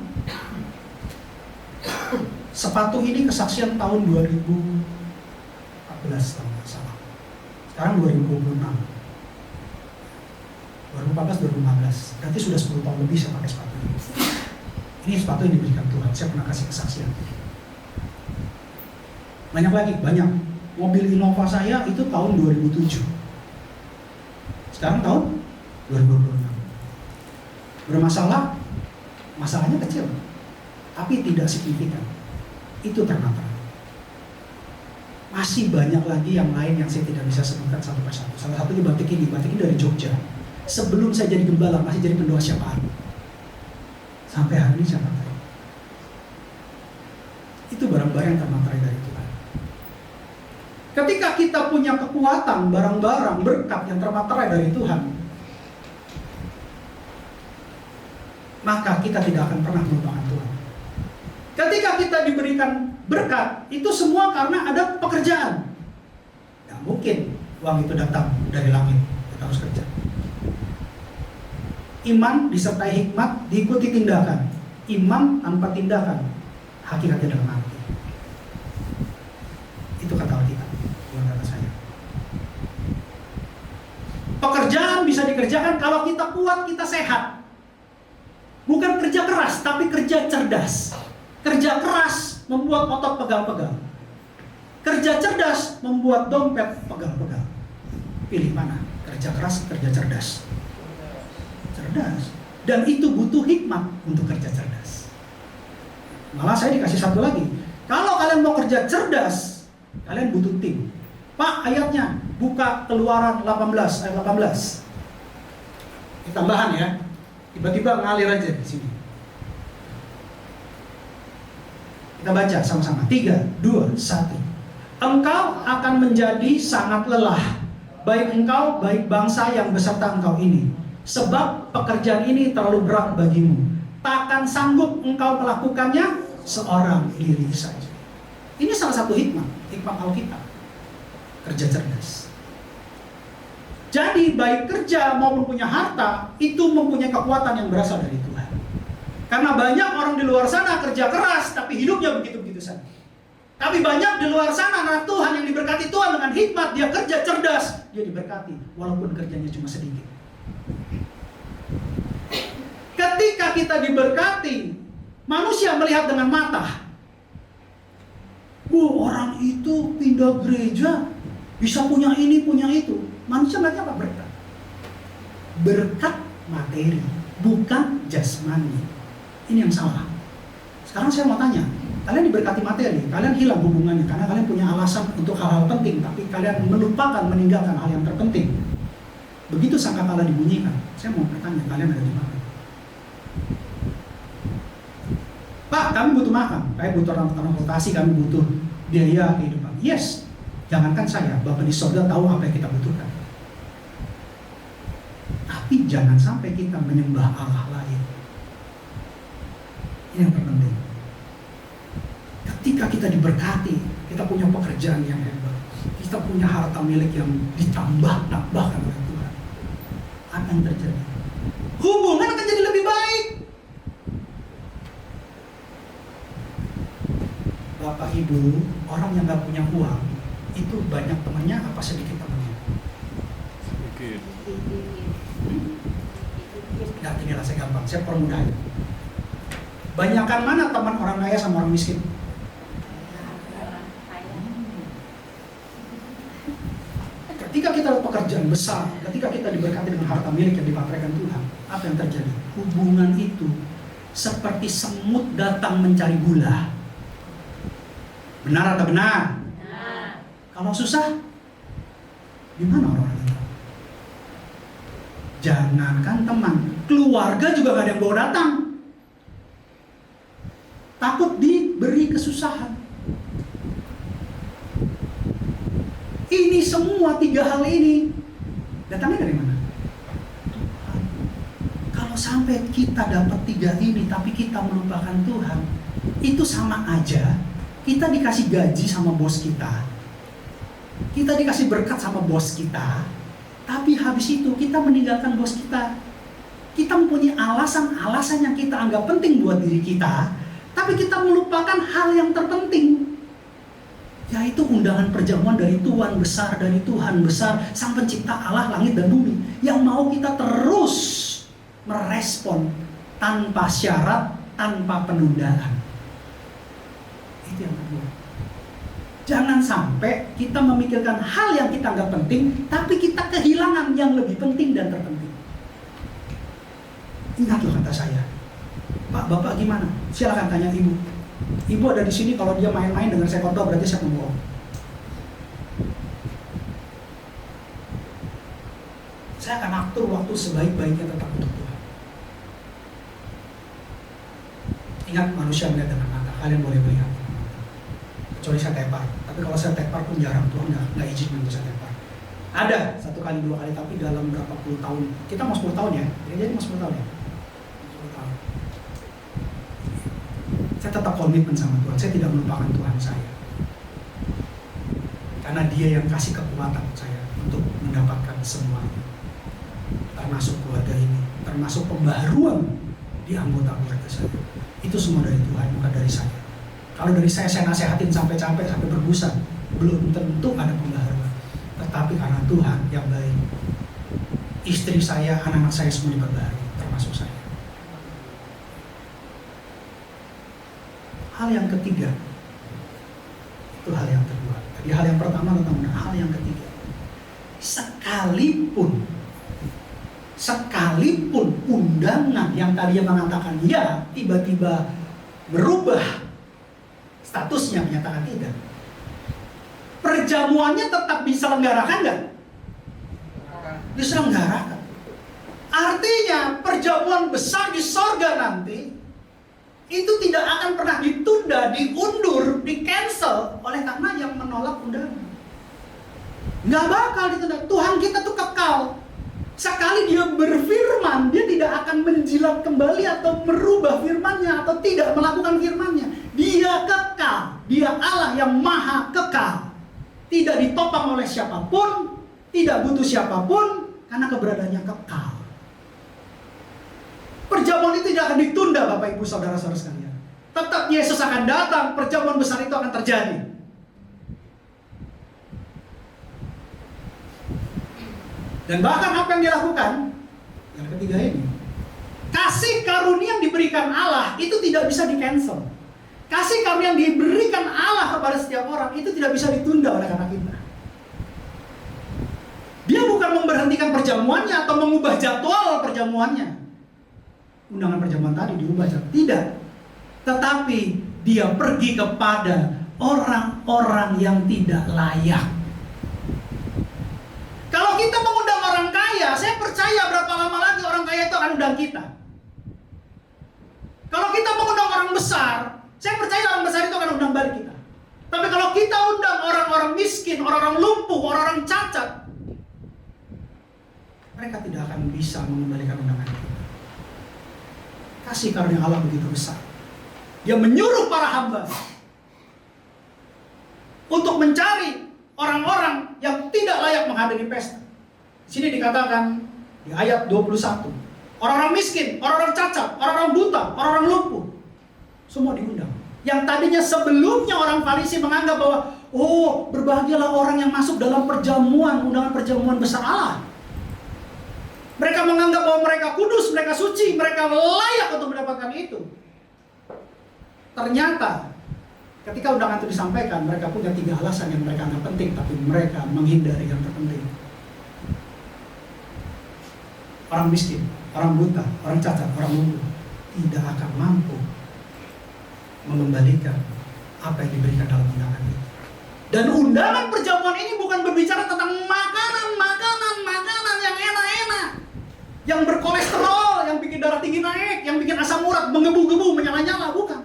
D: sepatu ini kesaksian tahun 2014 kalau nggak salah. Sekarang 2026. 2014-2015, berarti sudah 10 tahun lebih saya pakai sepatu ini. Ini sepatu yang diberikan Tuhan, saya pernah kasih kesaksian. Banyak lagi, banyak. Mobil Innova saya itu tahun 2007. Sekarang tahun 2026. Bermasalah, masalahnya kecil, tapi tidak signifikan. Itu termaterai. Masih banyak lagi yang lain yang saya tidak bisa sebutkan satu persatu. Salah satunya batik ini dari Jogja. Sebelum saya jadi gembala, masih jadi pendoa syafaat. Sampai hari ini saya termaterai. Itu barang-barang yang termaterai dari Tuhan. Ketika kita punya kekuatan, barang-barang, berkat yang termaterai dari Tuhan, maka kita tidak akan pernah melupakan Tuhan. Ketika kita diberikan berkat, itu semua karena ada pekerjaan. Tidak mungkin uang itu datang dari langit, kita harus kerja. Iman disertai hikmat, diikuti tindakan. Iman tanpa tindakan, hakikatnya dalam hati. Itu kata Alkitab, bukan kata saya. Pekerjaan bisa dikerjakan kalau kita kuat, kita sehat. Bukan kerja keras, tapi kerja cerdas. Kerja keras membuat otot pegal-pegal. Kerja cerdas membuat dompet pegal-pegal. Pilih mana? Kerja keras, kerja cerdas. Cerdas. Dan itu butuh hikmat untuk kerja cerdas. Malah saya dikasih satu lagi. Kalau kalian mau kerja cerdas, kalian butuh tim. Pak, ayatnya buka Keluaran 18 ayat 18. Ini tambahan ya. Tiba-tiba ngalir aja di sini. Kita baca sama-sama. 3, 2, 1. Engkau akan menjadi sangat lelah, baik engkau, baik bangsa yang beserta engkau ini. Sebab pekerjaan ini terlalu berat bagimu. Takkan sanggup engkau melakukannya seorang diri saja. Ini salah satu hikmah Alkitab. Kerja cerdas. Jadi baik kerja maupun punya harta, itu mempunyai kekuatan yang berasal dari Tuhan. Karena banyak orang di luar sana kerja keras, tapi hidupnya begitu-begitu saja. Tapi banyak di luar sana anak Tuhan yang diberkati Tuhan dengan hikmat, dia kerja cerdas, dia diberkati, walaupun kerjanya cuma sedikit. Ketika kita diberkati, manusia melihat dengan mata. Orang itu pindah gereja, bisa punya ini, punya itu. Manusia melihatnya apa? Berkat. Berkat materi, bukan jasmani. Ini yang salah. Sekarang saya mau tanya, kalian diberkati materi, kalian hilang hubungannya karena kalian punya alasan untuk hal-hal penting, tapi kalian melupakan meninggalkan hal yang terpenting. Begitu sangkakala dibunyikan, saya mau bertanya, kalian ada di mana? Pak, kami butuh makan, kami butuh transportasi, kami butuh biaya kehidupan. Yes, jangankan saya, Bapak di surga tahu apa yang kita butuhkan. Tapi jangan sampai kita menyembah Allah lain. Ini yang terpenting. Ketika kita diberkati, kita punya pekerjaan yang hebat, kita punya harta milik yang ditambah-tambahkan oleh Tuhan. Apa yang terjadi? Hubungan akan jadi lebih baik. Bapak Ibu, orang yang gak punya uang, itu banyak temannya apa sedikit temannya?
E: Sedikit.
D: Nah, inilah saya gampang, saya permudah. Banyakan mana teman orang kaya sama orang miskin? Ketika kita ada pekerjaan besar, ketika kita diberkati dengan harta milik yang dipatrekan Tuhan, apa yang terjadi? Hubungan itu seperti semut datang mencari gula. Benar atau benar?
C: Benar.
D: Kalau susah, gimana orang itu? Jangankan teman, keluarga juga gak ada yang bawa datang. Takut diberi kesusahan. Ini semua 3 hal ini datangnya dari mana? Kalau sampai kita dapat 3 ini tapi kita melupakan Tuhan, itu sama aja kita dikasih gaji sama bos kita, kita dikasih berkat sama bos kita, tapi habis itu kita meninggalkan bos kita. Kita mempunyai alasan-alasan yang kita anggap penting buat diri kita, tapi kita melupakan hal yang terpenting, yaitu undangan perjamuan dari Tuhan besar, Sang Pencipta Allah langit dan bumi, yang mau kita terus merespon tanpa syarat, tanpa penundaan. Itu yang kedua. Jangan sampai kita memikirkan hal yang kita anggap penting, tapi kita kehilangan yang lebih penting dan terpenting. Ingatlah kata saya, Pak, Bapak gimana? Silakan tanya Ibu. Ibu ada di sini, kalau dia main-main dengan saya khotbah berarti saya pembohong. Saya akan atur waktu sebaik-baiknya tetap untuk Tuhan. Ingat, manusia melihat dengan mata, kalian boleh melihat dengan mata. Kecuali saya tepar, tapi kalau saya tepar pun jarang, Tuhan nggak izin untuk saya tepar. Ada 1 kali 2 kali, tapi dalam berapa puluh tahun, kita mau 10 tahun ya, jadi mau 10 tahun ya. Saya tetap komitmen sama Tuhan, saya tidak melupakan Tuhan saya. Karena Dia yang kasih kekuatan saya untuk mendapatkan semuanya. Termasuk keluarga ini, termasuk pembaharuan di anggota keluarga saya. Itu semua dari Tuhan, bukan dari saya. Kalau dari saya nasihatin sampai capek, sampai berbusa, belum tentu ada pembaharuan. Tetapi karena Tuhan yang baik, istri saya, anak-anak saya semua diperbaharui, termasuk saya. Hal yang ketiga, itu hal yang kedua. Jadi hal yang pertama tentang hal yang ketiga. Sekalipun undangan yang tadinya mengatakan ya, tiba-tiba berubah statusnya menyatakan tidak. Perjamuannya tetap diselenggarakan nggak? Diselenggarakan. Artinya perjamuan besar di sorga nanti itu tidak akan pernah ditunda, diundur, di-cancel oleh karena yang menolak undangan. Nggak bakal ditunda. Tuhan kita tuh kekal. Sekali Dia berfirman, Dia tidak akan menjilat kembali atau merubah firman-Nya atau tidak melakukan firman-Nya. Dia kekal. Dia Allah yang maha kekal. Tidak ditopang oleh siapapun, tidak butuh siapapun, karena keberadaannya kekal. Perjamuan itu tidak akan ditunda, Bapak Ibu Saudara-saudara sekalian. Tetap Yesus akan datang, perjamuan besar itu akan terjadi. Dan bahkan apa yang dilakukan? Yang ketiga ini, kasih karunia yang diberikan Allah itu tidak bisa di-cancel. Kasih karunia yang diberikan Allah kepada setiap orang itu tidak bisa ditunda oleh karena kita. Dia bukan memberhentikan perjamuannya atau mengubah jadwal perjamuannya. Undangan perjamuan tadi diubah, tidak. Tetapi dia pergi kepada orang-orang yang tidak layak. Kalau kita mengundang orang kaya, saya percaya berapa lama lagi orang kaya itu akan undang kita. Kalau kita mengundang orang besar, saya percaya orang besar itu akan undang balik kita. Tapi kalau kita undang orang-orang miskin, orang-orang lumpuh, orang-orang cacat, mereka tidak akan bisa mengembalikan undangan kita. Kasih karunia Allah begitu besar. Dia menyuruh para hamba untuk mencari orang-orang yang tidak layak menghadiri pesta. Di sini dikatakan di ayat 21, orang-orang miskin, orang-orang cacat, orang-orang buta, orang-orang lumpuh, semua diundang. Yang tadinya sebelumnya orang Farisi menganggap bahwa berbahagialah orang yang masuk dalam perjamuan, undangan perjamuan besar Allah. Mereka menganggap bahwa mereka kudus, mereka suci, mereka layak untuk mendapatkan itu. Ternyata ketika undangan itu disampaikan, mereka punya 3 alasan yang mereka anggap penting, tapi mereka menghindari yang terpenting. Orang miskin, orang buta, orang cacat, orang lumpuh tidak akan mampu mengembalikan apa yang diberikan dalam undangan itu. Dan undangan perjamuan ini bukan berbicara tentang makanan yang enak-enak, yang berkolesterol, yang bikin darah tinggi naik, yang bikin asam urat menggebu-gebu, menyala-nyala, bukan.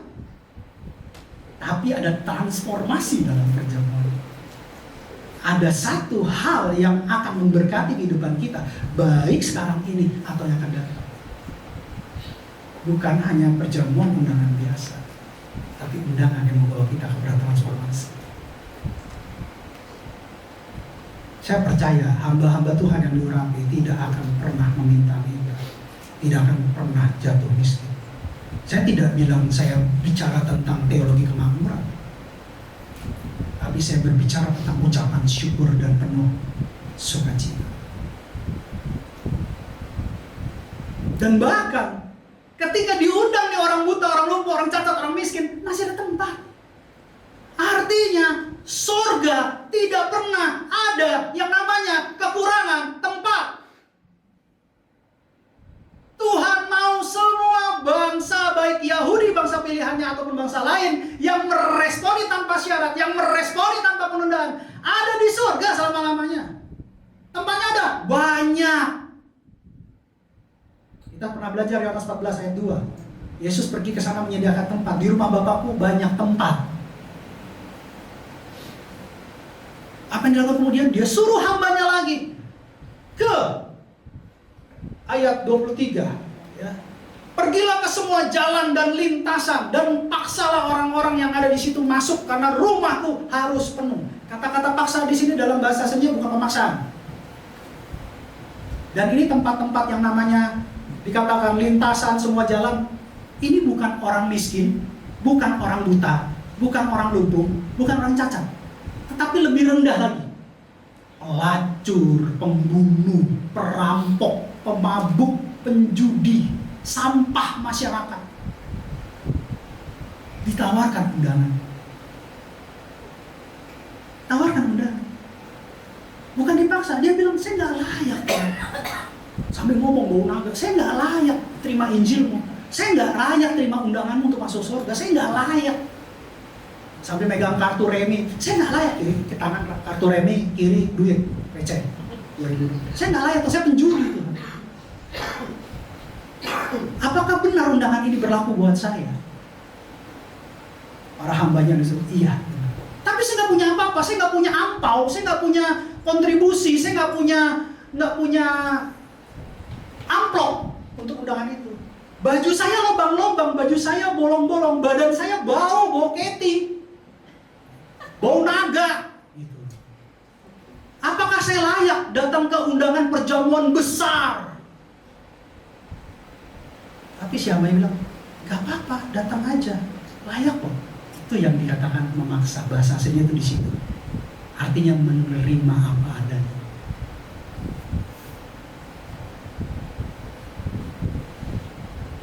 D: Tapi ada transformasi dalam perjamuan. Ada satu hal yang akan memberkati kehidupan kita, baik sekarang ini atau yang akan datang. Bukan hanya perjamuan undangan biasa, tapi undangan yang membawa kita kepada transformasi. Saya percaya hamba-hamba Tuhan yang diurapi tidak akan pernah meminta-minta, tidak akan pernah jatuh miskin. Saya tidak bilang saya bicara tentang teologi kemakmuran, tapi saya berbicara tentang ucapan syukur dan penuh sukacita. Dan bahkan ketika diundang nih orang buta, orang lumpuh, orang cacat, orang miskin, masih ada tempat. Artinya surga tidak pernah ada yang namanya kekurangan tempat. Tuhan mau semua bangsa, baik Yahudi, bangsa pilihannya ataupun bangsa lain, yang meresponi tanpa syarat, yang meresponi tanpa penundaan, ada di surga selama-lamanya. Tempatnya ada banyak. Kita pernah belajar Yohanes 14 ayat 2. Yesus pergi ke sana menyediakan tempat. Di rumah Bapakku banyak tempat. Apa yang dilakukan kemudian? Dia suruh hambanya lagi ke ayat 23, ya. Pergilah ke semua jalan dan lintasan dan paksalah orang-orang yang ada di situ masuk karena rumahku harus penuh. Kata-kata paksa di sini dalam bahasa seni bukan pemaksaan. Dan ini tempat-tempat yang namanya dikatakan lintasan semua jalan. Ini bukan orang miskin, bukan orang buta, bukan orang lumpuh, bukan orang cacat. Tetapi lebih rendah lagi. Pelacur, pembunuh, perampok, pemabuk, penjudi, sampah masyarakat. Ditawarkan undangan. Tawarkan undangan. Bukan dipaksa, dia bilang saya nggak layak. Sambil ngomong bau naga, saya nggak layak terima Injilmu. Saya nggak layak terima undanganmu untuk masuk surga. Saya nggak layak. Sambil megang kartu remi, saya nggak layak. Ke tangan kartu remi, kiri duit, receh. Saya nggak layak, saya penjudi. Apakah benar undangan ini berlaku buat saya? Para hambanya disuruh, iya. Tapi saya nggak punya apa-apa, saya nggak punya ampau, saya nggak punya kontribusi, saya nggak punya amplop untuk undangan itu. Baju saya lobang-lobang, baju saya bolong-bolong, badan saya bau keting, bau naga. Gitu. Apakah saya layak datang ke undangan perjamuan besar? Tapi siapa yang bilang, gak apa-apa, datang aja, layak kok. Itu yang dikatakan memaksa, bahasa aslinya itu di situ. Artinya menerima apa adanya.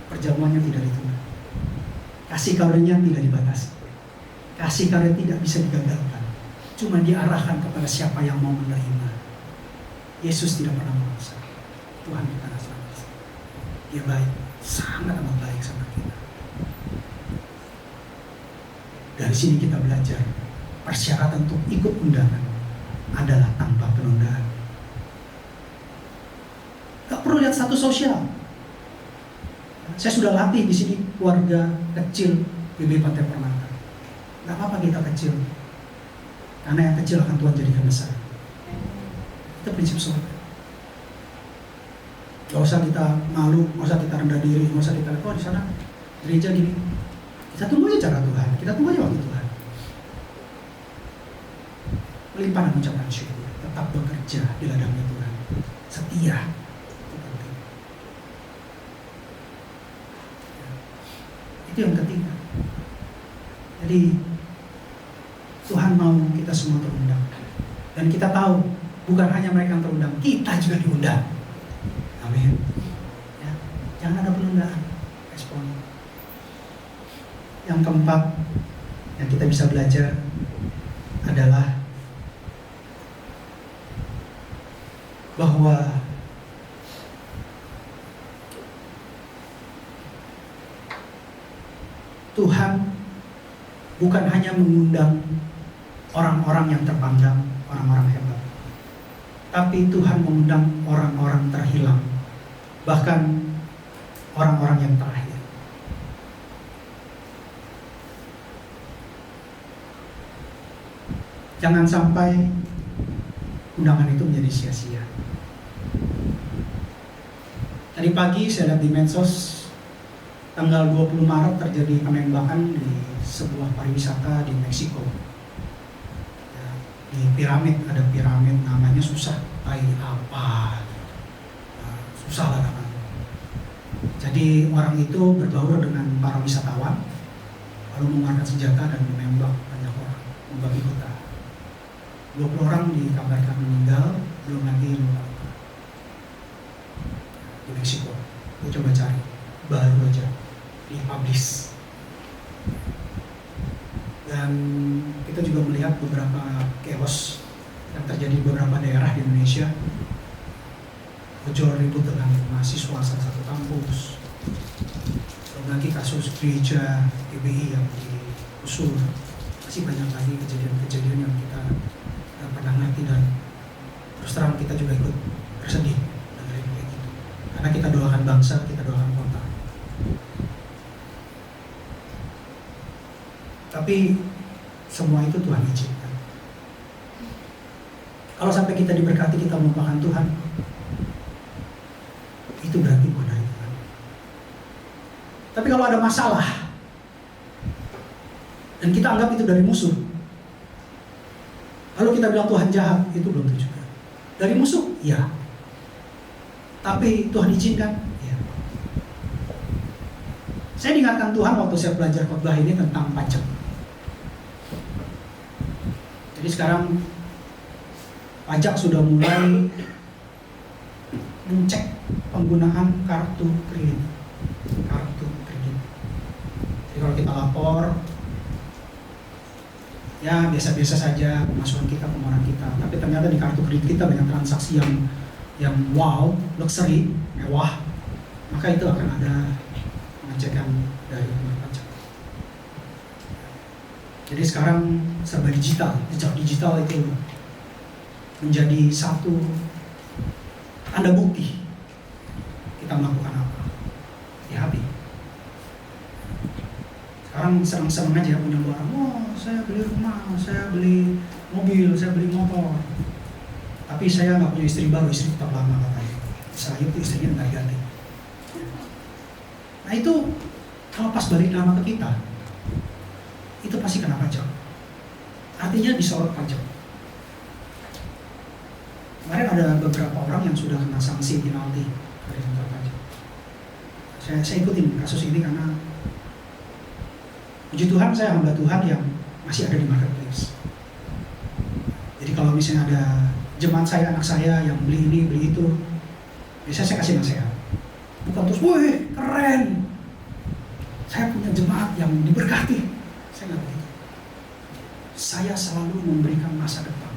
D: Perjamuannya tidak ditunda. Kasih karunia tidak dibatasi. Kasih karunia tidak bisa digagalkan. Cuma diarahkan kepada siapa yang mau menerima. Yesus tidak pernah memaksa. Tuhan kita selalu. Dia baik, sangat amat baik sama kita. Dari sini kita belajar persyaratan untuk ikut undangan adalah tanpa penundaan. Gak perlu lihat status sosial. Saya sudah latih di sini keluarga kecil PB Pantai Permata. Gak apa-apa kita kecil, karena yang kecil akan Tuhan jadikan besar. Itu prinsip surga. Gak usah kita malu, gak usah kita rendah diri, gak usah kita lihat, oh di sana gereja gini. Kita tunggu aja cara Tuhan, kita tunggu aja waktu Tuhan. Melimpahkan ucapan syukur, tetap bekerja di ladangnya Tuhan, setia. Itu penting. Itu yang ketiga. Jadi Tuhan mau kita semua terundang, dan kita tahu bukan hanya mereka yang terundang, kita juga diundang. Amin. Ya, jangan ada penundaan. Respon. Yang keempat yang kita bisa belajar adalah bahwa Tuhan bukan hanya mengundang orang-orang yang terpandang, orang-orang hebat, tapi Tuhan mengundang orang-orang terhilang, bahkan orang-orang yang terakhir. Jangan sampai undangan itu menjadi sia-sia. Tadi pagi saya lihat di medsos, tanggal 20 Maret terjadi penembakan di sebuah pariwisata di Meksiko. Ya, di piramid, ada piramid namanya susah, apa? Susah lah namanya. Jadi orang itu berbaur dengan para wisatawan, lalu mengangkat senjata dan menembak banyak orang, membagi kota. 20 orang dikabarkan meninggal, belum lagi luka di Meksiko. Gue coba cari, baru aja dipublish. Dan kita juga melihat beberapa chaos yang terjadi di beberapa daerah di Indonesia. Ojol ribut dengan mahasiswa salah satu kampus. Belum lagi kasus gereja GBI yang diusur. Masih banyak lagi kejadian-kejadian yang kita pernah ngerti, dan terus terang kita juga ikut bersedih dengerin kayak gitu. Karena kita doakan bangsa, kita doakan kota. Tapi semua itu Tuhan izinkan. Kalau sampai kita diberkati, kita melupakan Tuhan, itu berarti bukan dari Tuhan. Tapi kalau ada masalah dan kita anggap itu dari musuh, lalu kita bilang Tuhan jahat, itu belum tentu juga. Dari musuh, ya. Tapi Tuhan izinkan, ya. Saya diingatkan Tuhan waktu saya belajar khotbah ini tentang pajak. Jadi sekarang pajak sudah mulai mencek penggunaan kartu kredit. Jadi kalau kita lapor, ya biasa-biasa saja pemasukan kita, pengeluaran kita. Tapi ternyata di kartu kredit kita banyak transaksi yang wow, luxury, mewah. Maka itu akan ada pengecekan dari pajak. Jadi sekarang serba digital, jejak digital itu menjadi satu tanda bukti kita melakukan apa. Hati-hati. Sekarang senang-senang aja punya barang, saya beli rumah, saya beli mobil, saya beli motor. Tapi saya nggak punya istri baru, istri tetap lama katanya. Saya itu istrinya nggak ganti. Nah itu kalau pas balik nama ke kita, itu pasti kena pajak. Artinya disorot pajak. Kemarin ada beberapa orang yang sudah kena sanksi penalti dari kantor pajak. Saya ikutin kasus ini karena puji Tuhan, saya hamba Tuhan yang masih ada di marketplace. Jadi kalau misalnya ada jemaat saya, anak saya yang beli ini, beli itu, biasanya saya kasih nasihat. Bukan terus, wih keren, saya punya jemaat yang diberkati. Saya nggak begitu. Saya selalu memberikan masa depan,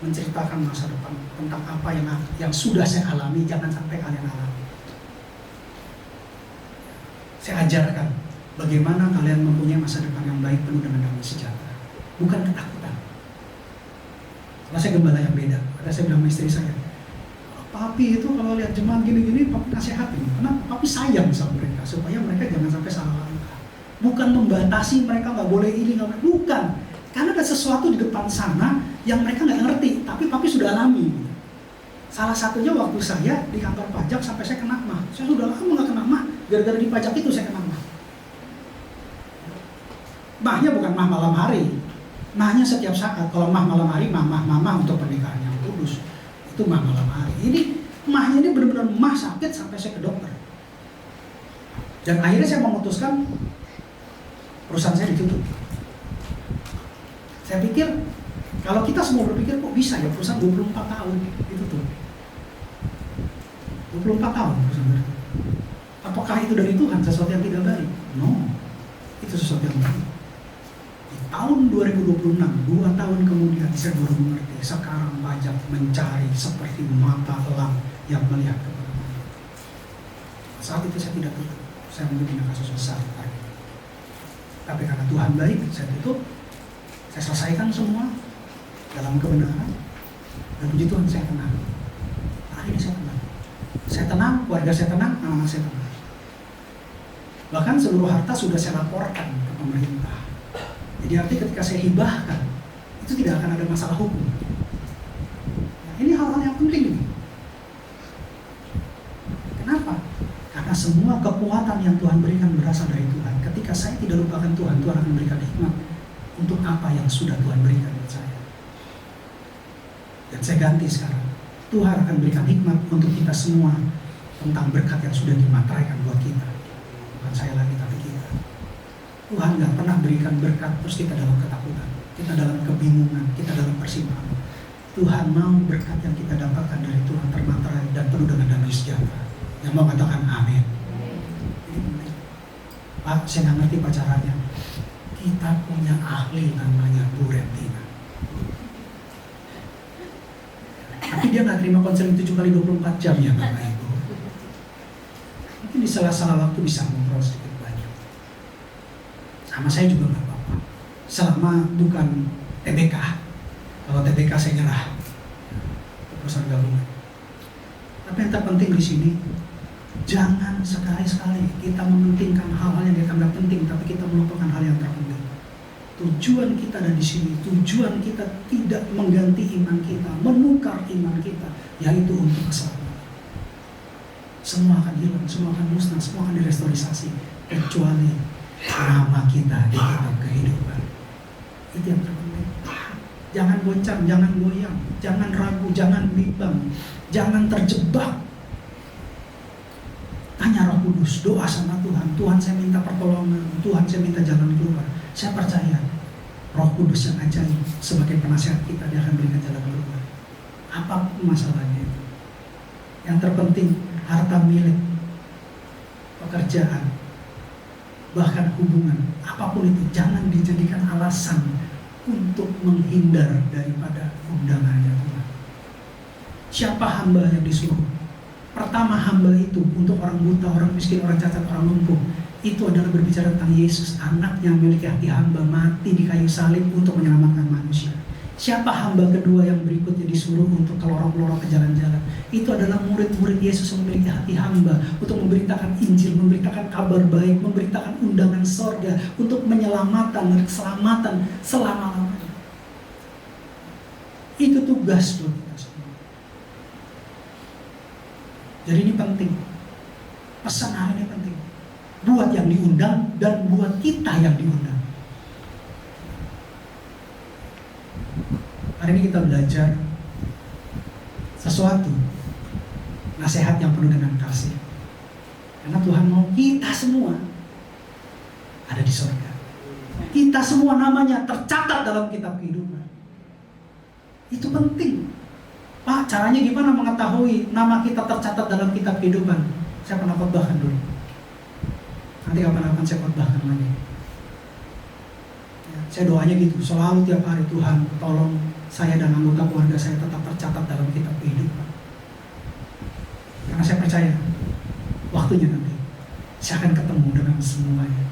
D: menceritakan masa depan tentang apa yang sudah saya alami, jangan sampai kalian alami. Saya ajarkan Bagaimana kalian mempunyai masa depan yang baik penuh dengan damai sejahtera, bukan ketakutan. Setelah saya gembala yang beda, ada saya bilang sama istri saya, papi itu kalau lihat jemaat gini-gini, papi nasihatin. Kenapa? Papi sayang sama mereka, supaya mereka jangan sampai salah langkah. Bukan membatasi mereka nggak boleh ini, nggak boleh. Bukan. Karena ada sesuatu di depan sana yang mereka nggak ngerti, tapi papi sudah alami. Salah satunya waktu saya di kantor pajak sampai saya kena mah. Saya sudah lama nggak kena mah, gara-gara di pajak itu saya kena mah. Mahnya bukan mah malam hari, mahnya setiap saat. Kalau mah malam hari, mah untuk pernikahan yang kudus, itu mah malam hari. Ini mahnya ini benar-benar mah sakit sampai saya ke dokter. Dan akhirnya saya memutuskan perusahaan saya ditutup. Saya pikir kalau kita semua berpikir kok bisa ya perusahaan 24 tahun ditutup. 24 tahun perusahaan ditutup. Apakah itu dari Tuhan sesuatu yang tidak baik? No, itu sesuatu yang baik. Tahun 2026, 2 tahun kemudian saya baru mengerti. Sekarang pajak mencari seperti mata elang yang melihat kemana-mana. Saat itu saya tidak tutup. Saya mungkin punya kasus besar. Tapi karena Tuhan baik, saya tutup. Saya selesaikan semua dalam kebenaran. Dan puji Tuhan saya tenang. Hari ini saya tenang. Saya tenang, keluarga saya tenang, anak-anak saya tenang. Bahkan seluruh harta sudah saya laporkan ke pemerintah. Jadi arti ketika saya hibahkan, itu tidak akan ada masalah hukum. Nah, ini hal-hal yang penting. Kenapa? Karena semua kekuatan yang Tuhan berikan berasal dari Tuhan. Ketika saya tidak lupakan Tuhan, Tuhan akan berikan hikmat untuk apa yang sudah Tuhan berikan buat saya. Dan saya ganti sekarang. Tuhan akan berikan hikmat untuk kita semua tentang berkat yang sudah dimateraikan buat kita. Bukan saya lagi, tapi kita. Tuhan gak pernah berikan berkat terus kita dalam ketakutan, kita dalam kebingungan, kita dalam persimpangan. Tuhan mau berkat yang kita dapatkan dari Tuhan termaterai dan penuh dengan damai sejahtera. Yang mau katakan amin. Pak, saya gak ngerti pacarannya. Kita punya ahli namanya Bu Rentina. Tapi dia gak terima konseling 7 kali 24 jam ya Bapak Ibu. Mungkin di salah-salah waktu bisa ngobrol sedikit. Sama saya juga nggak apa-apa, selama bukan TBK. Kalau TBK saya nyerah, perusahaan gabungan. Tapi yang terpenting di sini, jangan sekali-sekali kita mementingkan hal-hal yang dianggap penting, tapi kita melupakan hal yang terpenting. Tujuan kita ada di sini, tujuan kita tidak mengganti iman kita, menukar iman kita, yaitu untuk keselamatan. Semua akan hilang, semua akan musnah, semua akan direstorisasi, kecuali nama kita di kitab kehidupan. Itu yang terpenting. Jangan goncang, jangan goyang, jangan ragu, jangan bimbang, jangan terjebak. Tanya Roh Kudus, doa sama Tuhan. Tuhan, saya minta pertolongan, Tuhan, saya minta jalan keluar. Saya percaya Roh Kudus yang ajaib sebagai penasihat kita, dia akan berikan jalan keluar. Apapun masalahnya itu. Yang terpenting harta milik, pekerjaan, bahkan hubungan, apapun itu, jangan dijadikan alasan untuk menghindar daripada undangannya Tuhan. Siapa hamba yang disuruh? Pertama, hamba itu untuk orang buta, orang miskin, orang cacat, orang lumpuh. Itu adalah berbicara tentang Yesus, anak yang memiliki hati hamba, mati di kayu salib untuk menyelamatkan manusia. Siapa hamba kedua yang berikutnya disuruh untuk ke lorong-lorong, ke jalan-jalan? Itu adalah murid-murid Yesus yang memiliki hati hamba untuk memberitakan Injil, memberitakan kabar baik, memberitakan undangan sorga untuk menyelamatkan dan keselamatan selama-lamanya. Itu tugas buat kita semua. Jadi ini penting. Pesan hari ini penting. Buat yang diundang dan buat kita yang diundang. Hari ini kita belajar sesuatu, nasihat yang penuh dengan kasih. Karena Tuhan mau kita semua ada di surga. Kita semua namanya tercatat dalam kitab kehidupan. Itu penting. Pak, caranya gimana mengetahui nama kita tercatat dalam kitab kehidupan? Saya pernah khotbahkan dulu. Nanti kapan-kapan saya khotbahkan lagi. Saya doanya gitu, selalu tiap hari, Tuhan tolong saya dan anggota keluarga saya tetap tercatat dalam kitab kehidupan. Karena saya percaya waktunya nanti saya akan ketemu dengan semuanya.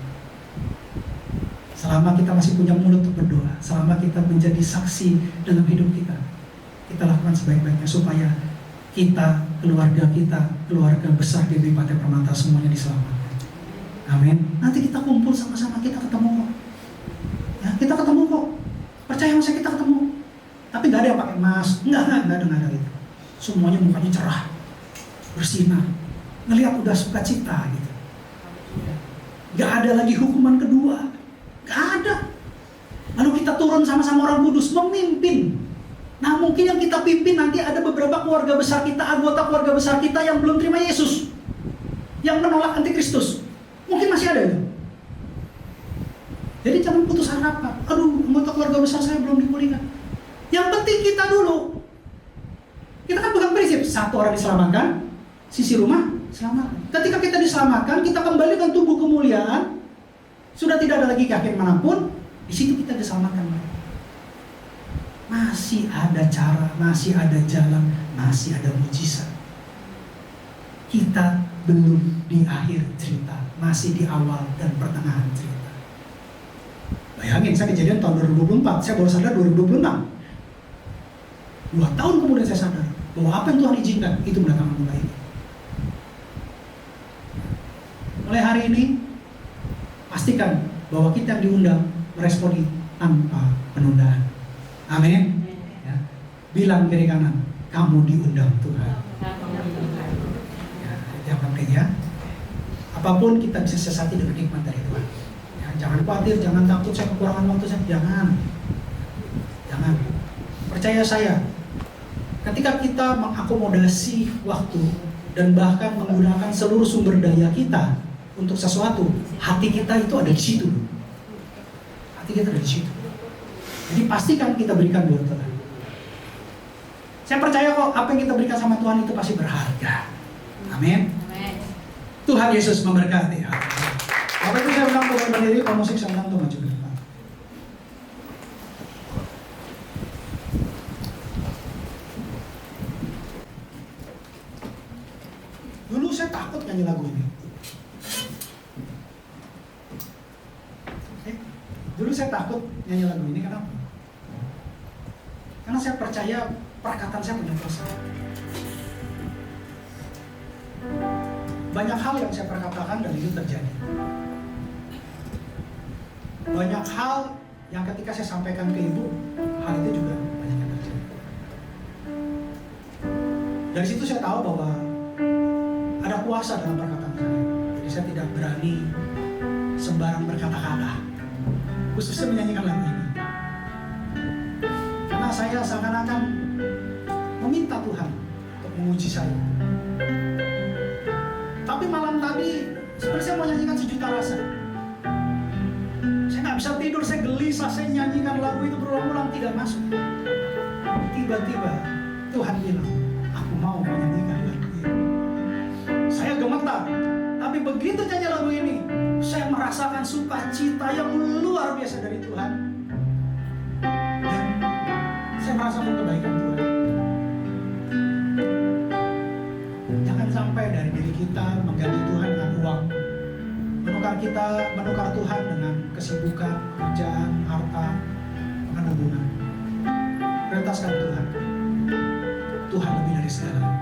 D: Selama kita masih punya mulut untuk berdoa, selama kita menjadi saksi dalam hidup kita, kita lakukan sebaik-baiknya supaya kita, keluarga besar GBI Pantai Permata semuanya diselamatkan. Amin. Nanti kita kumpul sama-sama, kita ketemu kok. Ya, kita ketemu kok. Percaya sama saya, kita ketemu. Tapi nggak ada yang pakai mask, nggak ada itu. Semuanya mukanya cerah, bersinar, ngelihat udah sukacita gitu. Nggak ada lagi hukuman kedua, nggak ada. Lalu kita turun sama-sama orang kudus memimpin. Nah mungkin yang kita pimpin nanti ada beberapa keluarga besar kita, anggota keluarga besar kita yang belum terima Yesus, yang menolak antikristus. Mungkin masih ada itu. Jadi jangan putus harapan. Aduh, anggota keluarga besar saya belum dipulihkan. Yang penting kita dulu. Kita kan pegang prinsip, satu orang diselamatkan, sisi rumah selamat. Ketika kita diselamatkan, kita kembali dengan tubuh kemuliaan. Sudah tidak ada lagi keyakinan manapun. Di situ kita diselamatkan. Masih ada cara, masih ada jalan, masih ada mujizat. Kita belum di akhir cerita, masih di awal dan pertengahan cerita. Bayangin, saya kejadian tahun 2024, saya baru sadar 2026. 2 tahun kemudian saya sadar bahwa apa yang Tuhan izinkan itu mendatangkan mulai ini. Mulai hari ini, pastikan bahwa kita yang diundang meresponi tanpa penundaan. Amin. Ya. Bilang kiri kanan, kamu diundang Tuhan. Ya, yang penting ya. Apapun kita bisa siasati dengan nikmat dari Tuhan. Ya, jangan khawatir, jangan takut saya kekurangan waktu saya. Jangan. Percaya saya. Ketika kita mengakomodasi waktu dan bahkan menggunakan seluruh sumber daya kita untuk sesuatu, hati kita itu ada di situ. Hati kita ada di situ. Jadi pastikan kita berikan buat Tuhan. Saya percaya kok apa yang kita berikan sama Tuhan itu pasti berharga. Amin. Tuhan Yesus memberkati. Bapak Ibu saya undang Tuhan berdiri, pemusik saya undang Tuhan maju ke depan. Dulu saya takut nyanyi lagu ini. Dulu saya takut nyanyi lagu ini, kenapa? Karena saya percaya perkataan saya punya kuasa. Banyak hal yang saya perkatakan dan itu terjadi. Banyak hal yang ketika saya sampaikan ke ibu, hal itu juga banyak yang terjadi. Dari situ saya tahu bahwa ada kuasa dalam perkataan saya. Jadi saya tidak berani sembarang berkata-kata, khususnya menyanyikan lagu ini. Karena saya seakan-akan meminta Tuhan untuk menguji saya. Tapi malam tadi sebenarnya saya mau nyanyikan sejuta rasa. Saya nggak bisa tidur, saya gelisah, saya nyanyikan lagu itu berulang-ulang tidak masuk. Tiba-tiba Tuhan bilang, aku mau menyanyikan lagu ini. Saya gemetar, tapi begitu nyanyi lagu ini, saya merasakan sukacita yang luar biasa dari Tuhan. Dan saya merasakan kebaikan Tuhan. Jangan sampai dari diri kita mengganti Tuhan dengan uang, menukar Tuhan dengan kesibukan, pekerjaan, harta, dengan hubungan. Prioritaskan Tuhan. Tuhan lebih dari segalanya.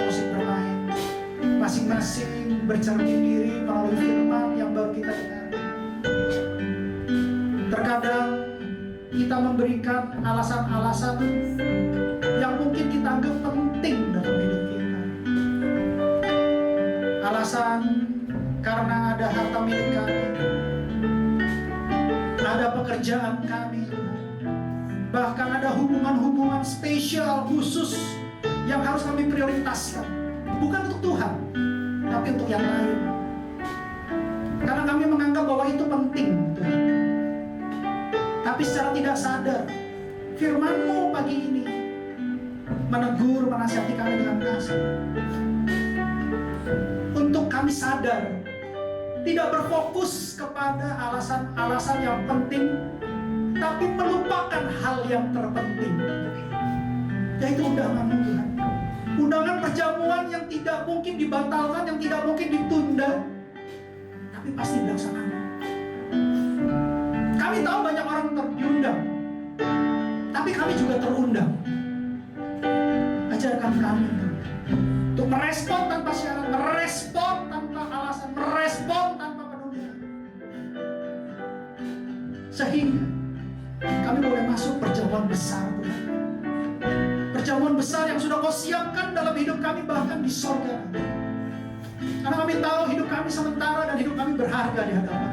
D: musik bermain, masing-masing bercermin diri melalui firman yang baru kita dengar. Terkadang kita memberikan alasan-alasan yang mungkin kita anggap penting dalam hidup kita. Alasan karena ada harta milik kami, ada pekerjaan kami, bahkan ada hubungan-hubungan spesial khusus yang harus kami prioritaskan. Bukan untuk Tuhan, tapi untuk yang lain. Karena kami menganggap bahwa itu penting, Tuhan. Tapi secara tidak sadar, firman-Mu pagi ini menegur, menasihati kami dengan kasih. Untuk kami sadar, tidak berfokus kepada alasan-alasan yang penting, tapi melupakan hal yang terpenting, yaitu undangan-Mu, Tuhan. Undangan perjamuan yang tidak mungkin dibatalkan, yang tidak mungkin ditunda, tapi pasti dilaksanakan. Kami tahu banyak orang diundang, tapi kami juga terundang. Ajarkan kami untuk merespon tanpa syarat, merespon tanpa alasan, merespon tanpa penundaan, sehingga kami boleh masuk perjamuan besar, Tuhan. Perjamuan besar yang sudah Kau siapkan dalam hidup kami, bahkan di sorga. Karena kami tahu hidup kami sementara dan hidup kami berharga di hadapan.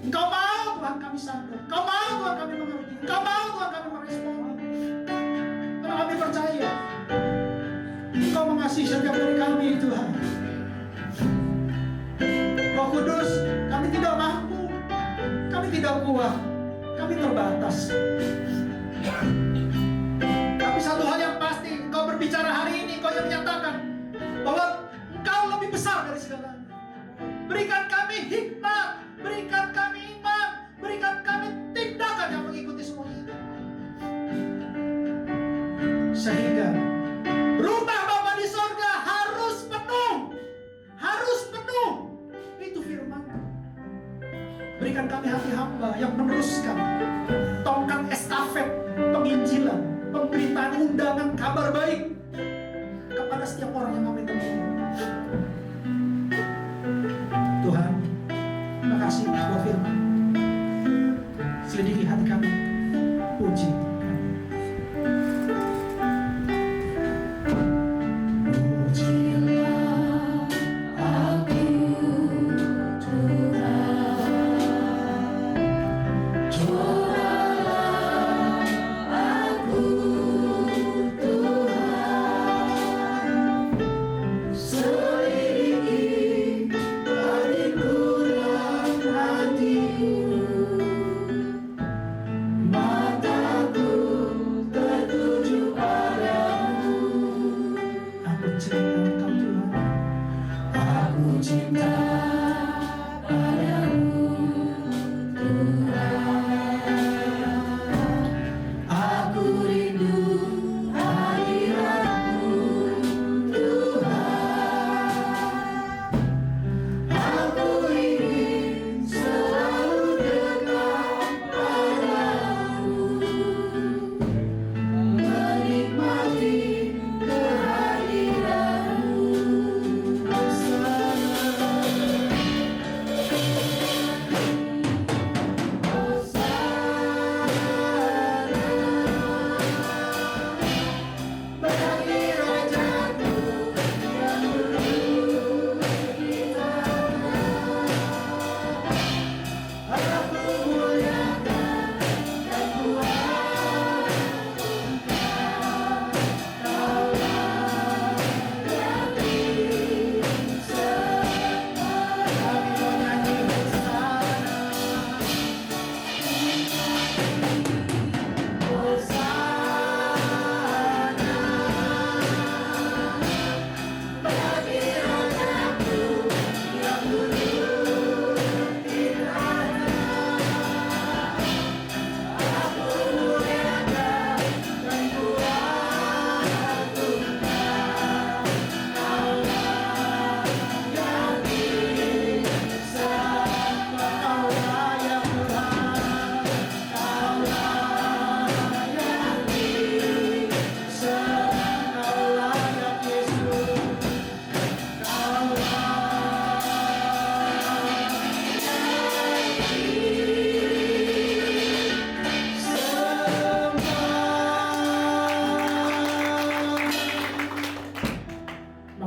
D: Engkau mau Tuhan kami sadar, Engkau mau Tuhan kami mengerti, Engkau mau Tuhan kami merespon. Karena kami percaya Engkau mengasihi setiap dari kami, Tuhan. Roh Kudus, kami tidak mampu, kami tidak kuat, kami terbatas. Tapi satu hal yang pasti, Engkau berbicara hari ini, Engkau yang menyatakan bahwa Engkau lebih besar dari segalanya. Berikan kami hikmat, berikan kami iman, berikan kami tindakan yang mengikuti semua itu, sehingga rumah Bapa di sorga harus penuh, harus penuh. Itu firman. Berikan kami hati hamba yang meneruskan tongkat estafet penginjilan, pemberitaan undangan kabar baik kepada setiap orang yang kami temui. Tuhan, terima kasih buat firman. Selidiki hati kami, puji kami.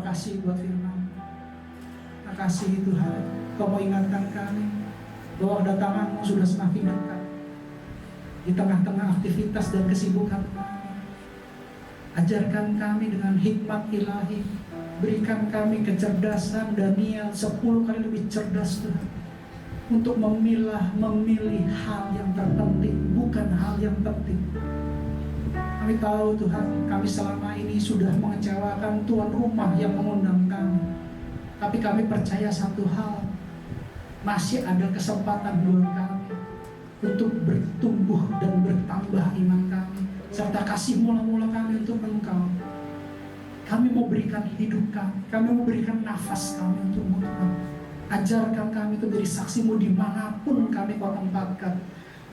D: kasih buat firman. Terima kasih Tuhan, Kau mau ingatkan kami bahwa kedatangan-Mu sudah semakin dekat. Di tengah-tengah aktivitas dan kesibukan kami, ajarkan kami dengan hikmat ilahi. Berikan kami kecerdasan Daniel 10 kali lebih cerdas Tuhan, untuk memilih hal yang terpenting, bukan hal yang penting. Kami tahu Tuhan, kami selama ini sudah mengecewakan tuan rumah yang mengundang kami. Tapi kami percaya satu hal, masih ada kesempatan buat kami untuk bertumbuh dan bertambah iman kami, serta kasih mula-mula kami untuk Engkau. Kami mau berikan hidup kami mau berikan nafas kami untuk-Mu Tuhan. Ajarkan kami untuk menjadi saksi-Mu dimanapun kami Kau tempatkan.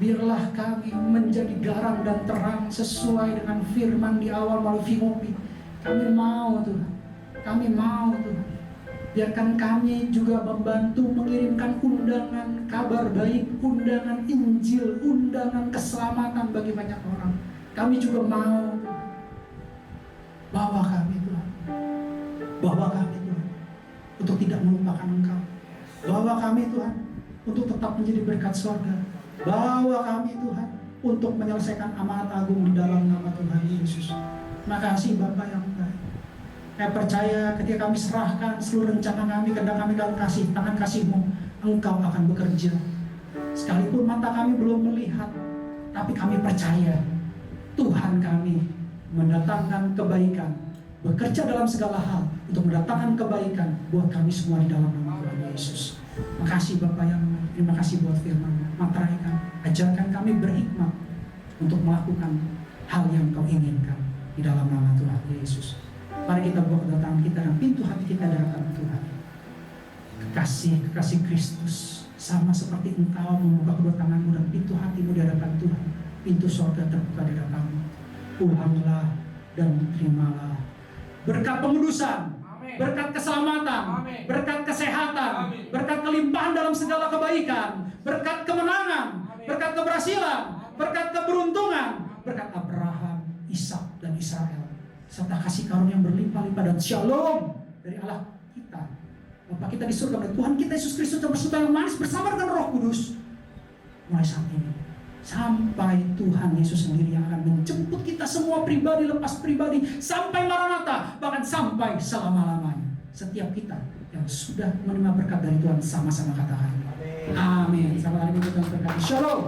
D: Biarlah kami menjadi garam dan terang sesuai dengan firman di awal melalui Filipi. Kami mau Tuhan, kami mau Tuhan. Biarkan kami juga membantu mengirimkan undangan kabar baik, undangan Injil, undangan keselamatan bagi banyak orang. Kami juga mau Tuhan. Bawa kami Tuhan, bawa kami Tuhan untuk tidak melupakan Engkau. Bawa kami Tuhan untuk tetap menjadi berkat surga. Bawa kami Tuhan untuk menyelesaikan amanat agung di dalam nama Tuhan Yesus. Terima kasih Bapa yang baik. Saya percaya ketika kami serahkan seluruh rencana kami, kehendak kami dalam kasih, tangan kasih-Mu, Engkau akan bekerja. Sekalipun mata kami belum melihat, tapi kami percaya Tuhan kami mendatangkan kebaikan, bekerja dalam segala hal untuk mendatangkan kebaikan buat kami semua di dalam nama Tuhan Yesus. Terima kasih Bapa yang baik. Terima kasih buat firman-Mu. Materaikan, ajarkan kami berhikmat untuk melakukan hal yang Kau inginkan di dalam nama Tuhan Yesus. Mari kita buka kedatangan kita dan pintu hati kita di hadapan Tuhan. Kekasih Kristus, sama seperti Engkau membuka kedua tangan-Mu dan pintu hati-Mu di hadapan Tuhan, pintu surga terbuka di hadapan-Mu. Puanglah dan terimalah berkat pengudusan, berkat keselamatan, berkat kesehatan, berkat kelimpahan dalam segala kebaikan, berkat kemenangan, berkat keberhasilan, berkat keberuntungan, berkat Abraham, Ishak dan Israel, serta kasih karunia yang berlimpah-limpah dan shalom dari Allah kita, Bapa kita di surga, dan Tuhan kita Yesus Kristus yang bersama yang manis bersama dengan Roh Kudus mulai saat ini sampai Tuhan Yesus sendiri yang akan menjemput kita semua pribadi lepas pribadi sampai Maranatha, bahkan sampai selama-lamanya. Setiap kita yang sudah menerima berkat dari Tuhan sama-sama katakan amin. Sampai hari ini kita berkati. Shalom.